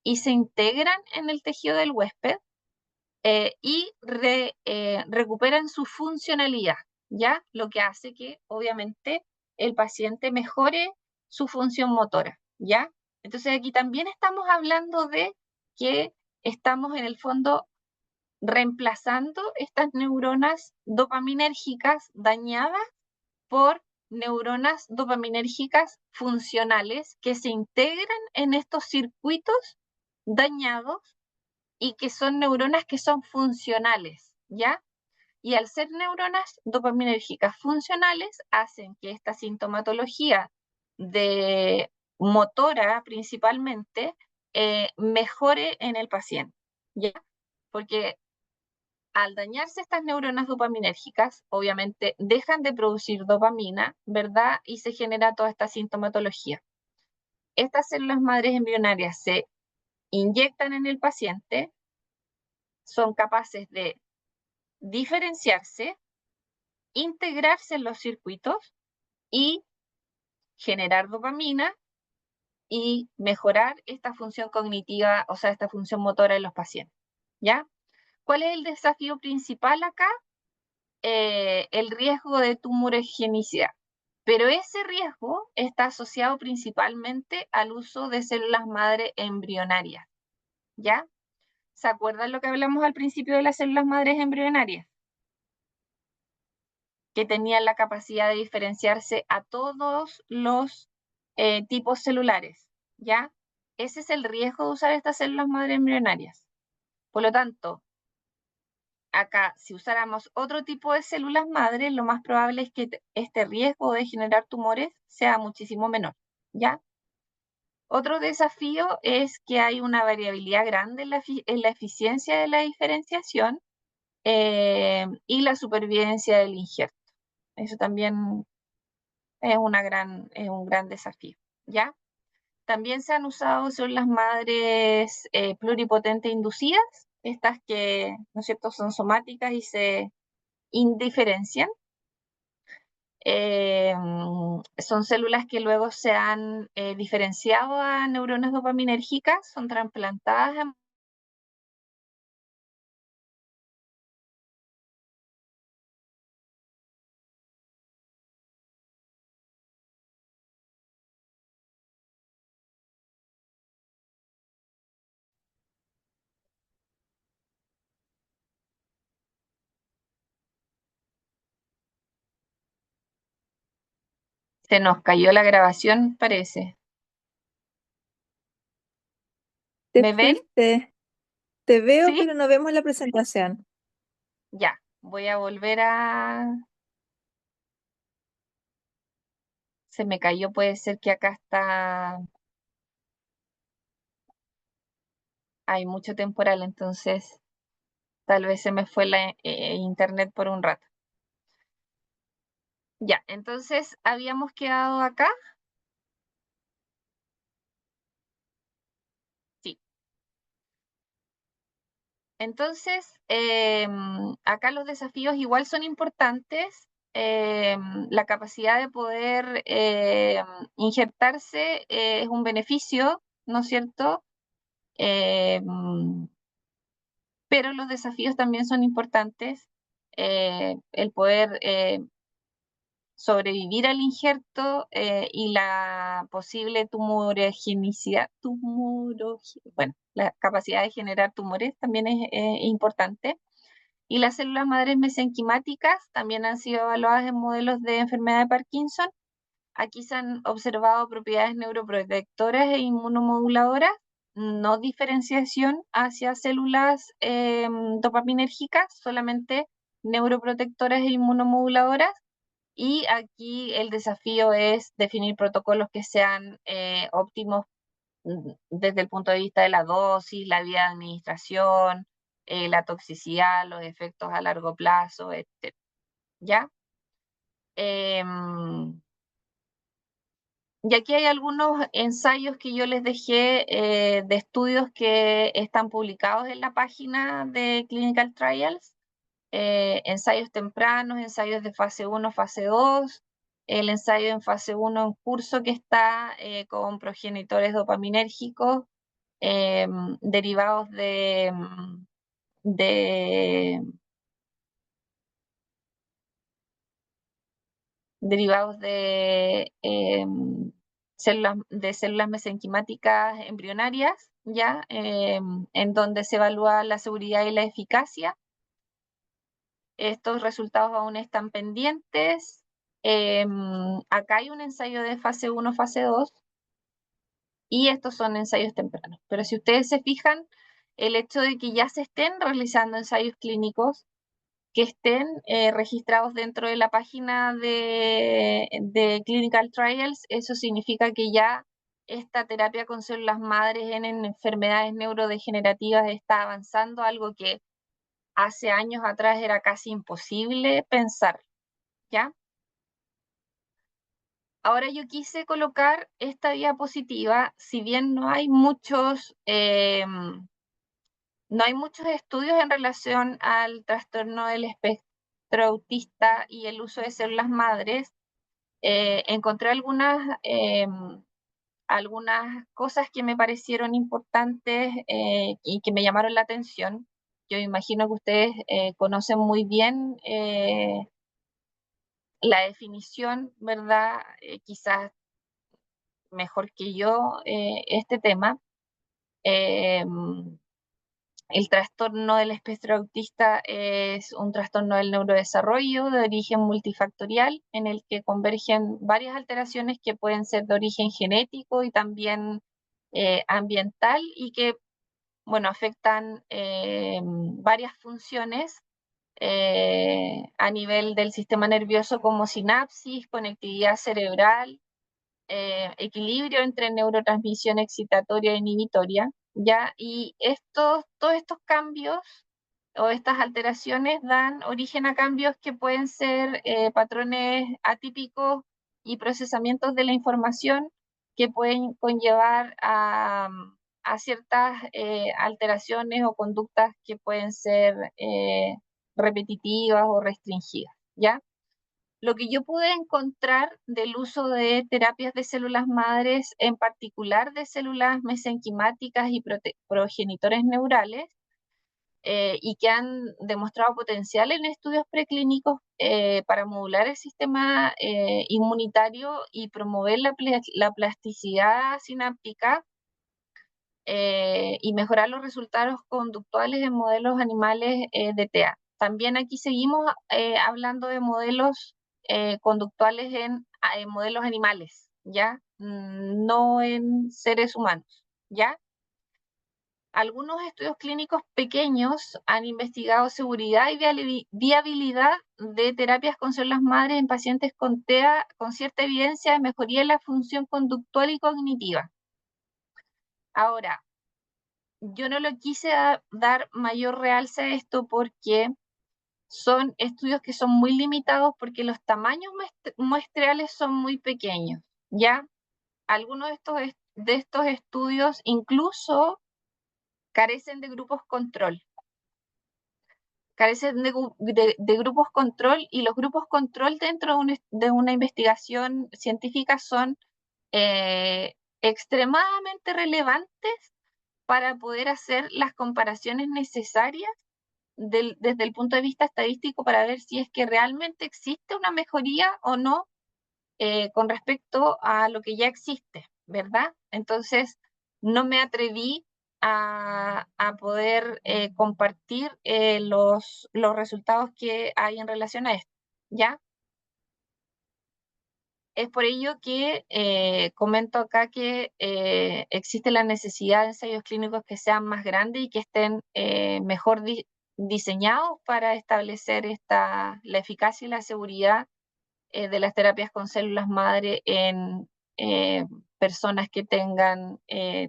y se integran en el tejido del huésped y recuperan su funcionalidad, ¿ya? Lo que hace que, obviamente, el paciente mejore su función motora, ¿ya? Entonces aquí también estamos hablando de que estamos en el fondo reemplazando estas neuronas dopaminérgicas dañadas por neuronas dopaminérgicas funcionales que se integran en estos circuitos dañados y que son neuronas que son funcionales, ¿ya? Y al ser neuronas dopaminérgicas funcionales, hacen que esta sintomatología de motora principalmente mejore en el paciente, ¿ya? Porque al dañarse estas neuronas dopaminérgicas, obviamente dejan de producir dopamina, ¿verdad? Y se genera toda esta sintomatología. Estas células madres embrionarias se inyectan en el paciente, son capaces de diferenciarse, integrarse en los circuitos y generar dopamina y mejorar esta función cognitiva, o sea, esta función motora en los pacientes, ¿ya? ¿Cuál es el desafío principal acá? El riesgo de tumorigenicidad. Pero ese riesgo está asociado principalmente al uso de células madre embrionarias, ¿ya? ¿Se acuerdan lo que hablamos al principio de las células madres embrionarias? Que tenían la capacidad de diferenciarse a todos los tipos celulares, ¿ya? Ese es el riesgo de usar estas células madre embrionarias. Por lo tanto, acá, si usáramos otro tipo de células madre, lo más probable es que este riesgo de generar tumores sea muchísimo menor, ¿ya? Otro desafío es que hay una variabilidad grande en la eficiencia de la diferenciación y la supervivencia del injerto. Eso también es un gran desafío, ¿ya? También se han usado células madres pluripotentes inducidas, estas que, ¿no es cierto?, son somáticas y se indiferencian. Son células que luego se han diferenciado a neuronas dopaminérgicas, son trasplantadas en Se nos cayó la grabación, parece. Te ¿Me ven? fuiste. Te veo, ¿Sí? pero no vemos la presentación. Ya. Voy a volver a... Se me cayó, puede ser que acá está... Hay mucho temporal, entonces tal vez se me fue la internet por un rato. Ya, entonces habíamos quedado acá. Sí. Entonces, acá los desafíos igual son importantes. La capacidad de poder injertarse es un beneficio, ¿no es cierto? Pero los desafíos también son importantes. El poder sobrevivir al injerto y la posible tumorigenicidad, bueno, la capacidad de generar tumores también es importante. Y las células madres mesenquimáticas también han sido evaluadas en modelos de enfermedad de Parkinson. Aquí se han observado propiedades neuroprotectoras e inmunomoduladoras, no diferenciación hacia células dopaminérgicas, solamente neuroprotectoras e inmunomoduladoras. Y aquí el desafío es definir protocolos que sean óptimos desde el punto de vista de la dosis, la vía de administración, la toxicidad, los efectos a largo plazo, etc. ¿Ya? Y aquí hay algunos ensayos que yo les dejé de estudios que están publicados en la página de Clinical Trials. Ensayos tempranos, ensayos de fase 1, fase 2, el ensayo en fase 1 en curso que está con progenitores dopaminérgicos derivados de, derivados de células mesenquimáticas embrionarias, ¿ya? En donde se evalúa la seguridad y la eficacia. Estos resultados aún están pendientes. Acá hay un ensayo de fase 1, fase 2, y estos son ensayos tempranos. Pero si ustedes se fijan, el hecho de que ya se estén realizando ensayos clínicos, que estén registrados dentro de la página de Clinical Trials, eso significa que ya esta terapia con células madres en enfermedades neurodegenerativas está avanzando, algo que hace años atrás era casi imposible pensar, ¿ya? Ahora yo quise colocar esta diapositiva, si bien no hay muchos estudios en relación al trastorno del espectro autista y el uso de células madres, encontré algunas cosas que me parecieron importantes y que me llamaron la atención. Yo imagino que ustedes conocen muy bien la definición, ¿verdad? Quizás mejor que yo este tema. Eh, el trastorno del espectro autista es un trastorno del neurodesarrollo de origen multifactorial en el que convergen varias alteraciones que pueden ser de origen genético y también ambiental y que, bueno, afectan varias funciones a nivel del sistema nervioso como sinapsis, conectividad cerebral, equilibrio entre neurotransmisión excitatoria e inhibitoria, ¿ya? Y todos estos cambios o estas alteraciones dan origen a cambios que pueden ser patrones atípicos y procesamientos de la información que pueden conllevar a ciertas alteraciones o conductas que pueden ser repetitivas o restringidas, ¿ya? Lo que yo pude encontrar del uso de terapias de células madres, en particular de células mesenquimáticas y progenitores neurales, y que han demostrado potencial en estudios preclínicos para modular el sistema inmunitario y promover la plasticidad sináptica y mejorar los resultados conductuales en modelos animales de TEA. También aquí seguimos hablando de modelos conductuales en modelos animales, ¿ya? No en seres humanos, ¿ya? Algunos estudios clínicos pequeños han investigado seguridad y viabilidad de terapias con células madres en pacientes con TEA con cierta evidencia de mejoría en la función conductual y cognitiva. Ahora, yo no le quise dar mayor realce a esto porque son estudios que son muy limitados porque los tamaños muestreales son muy pequeños, ¿ya? Algunos de estos estudios incluso carecen de grupos control. Carecen de grupos control, y los grupos control dentro de una investigación científica son extremadamente relevantes para poder hacer las comparaciones necesarias desde el punto de vista estadístico para ver si es que realmente existe una mejoría o no con respecto a lo que ya existe, ¿verdad? Entonces, no me atreví a poder compartir los resultados que hay en relación a esto, ¿ya? Es por ello que comento acá que existe la necesidad de ensayos clínicos que sean más grandes y que estén mejor diseñados para establecer la eficacia y la seguridad de las terapias con células madre en personas que tengan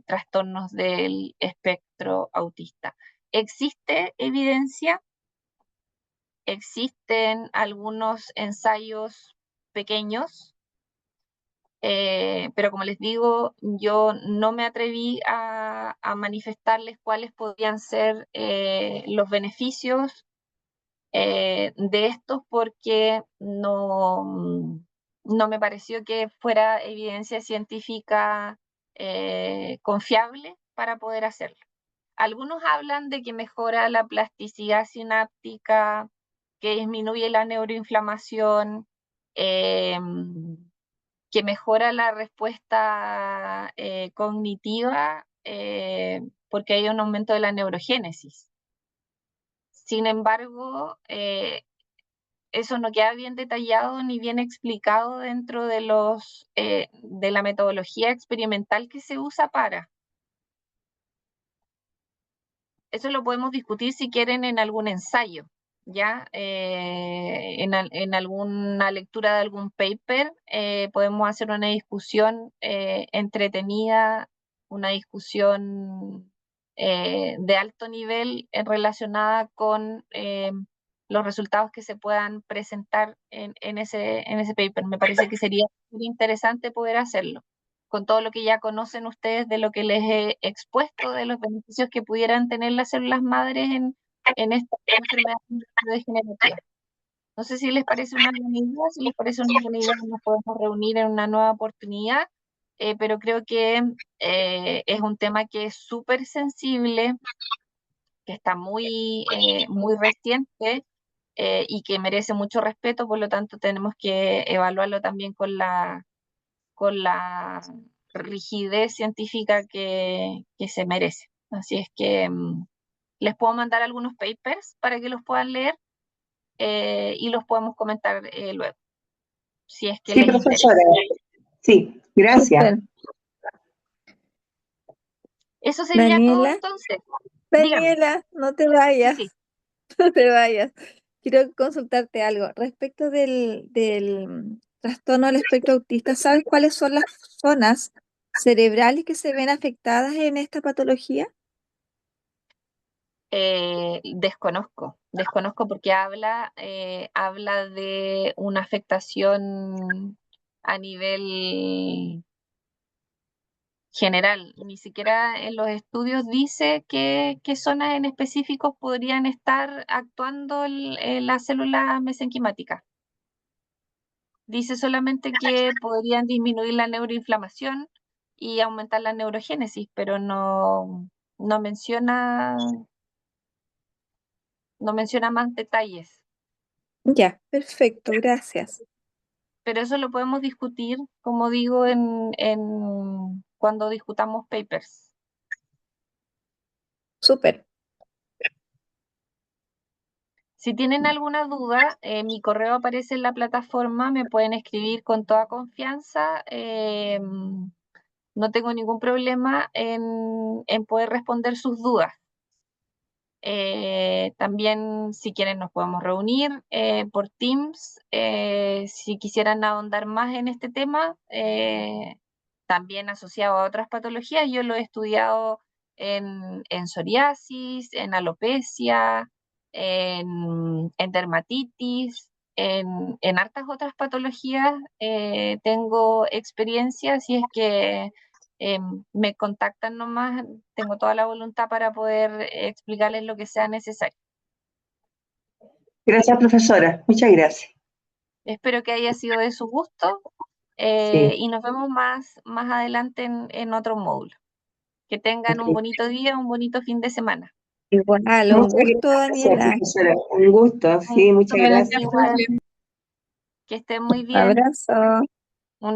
trastornos del espectro autista. ¿Existe evidencia? Existen algunos ensayos pequeños, pero como les digo, yo no me atreví a manifestarles cuáles podrían ser los beneficios de estos porque no me pareció que fuera evidencia científica confiable para poder hacerlo. Algunos hablan de que mejora la plasticidad sináptica, que disminuye la neuroinflamación, que mejora la respuesta cognitiva porque hay un aumento de la neurogénesis. Sin embargo, eso no queda bien detallado ni bien explicado dentro de de la metodología experimental que se usa para. Eso lo podemos discutir si quieren en algún ensayo, ¿ya? En alguna lectura de algún paper podemos hacer una discusión entretenida, una discusión de alto nivel relacionada con los resultados que se puedan presentar en ese paper. Me parece que sería muy interesante poder hacerlo con todo lo que ya conocen ustedes de lo que les he expuesto, de los beneficios que pudieran tener las células madres en esta enfermedad degenerativa. No sé si les parece una buena idea, si les parece una buena idea, nos podemos reunir en una nueva oportunidad, pero creo que es un tema que es súper sensible, que está muy reciente y que merece mucho respeto, por lo tanto tenemos que evaluarlo también con la rigidez científica que se merece. Así es que les puedo mandar algunos papers para que los puedan leer y los podemos comentar luego, si es que Sí, les interesa. profesora. Sí, gracias. Súper. Eso sería todo Daniela, entonces. Dígame. no te Sí, vayas, sí. no te vayas. Quiero consultarte algo. Respecto del trastorno del espectro autista, ¿sabes cuáles son las zonas cerebrales que se ven afectadas en esta patología? Desconozco porque habla de una afectación a nivel general. Ni siquiera en los estudios dice qué zonas en específicos podrían estar actuando la célula mesenquimática. Dice solamente que podrían disminuir la neuroinflamación y aumentar la neurogénesis, pero no menciona más detalles. Ya, perfecto, gracias. Pero eso lo podemos discutir, como digo, cuando discutamos papers. Súper. Si tienen alguna duda, mi correo aparece en la plataforma, me pueden escribir con toda confianza no tengo ningún problema en poder responder sus dudas. También, si quieren, nos podemos reunir por Teams. Si quisieran ahondar más en este tema, también asociado a otras patologías, yo lo he estudiado en psoriasis, en alopecia, en dermatitis, en hartas otras patologías. Tengo experiencia, si es que me contactan nomás, tengo toda la voluntad para poder explicarles lo que sea necesario. Gracias, profesora. Muchas gracias. Espero que haya sido de su gusto Sí. y nos vemos más adelante en otro módulo. Que tengan un Ok. bonito día, un bonito fin de semana. Igual, un Muchas gusto, gracias, Daniela. profesora. Un gusto. Sí, muchas Gracias, gracias. igual. Que estén muy bien. Abrazo.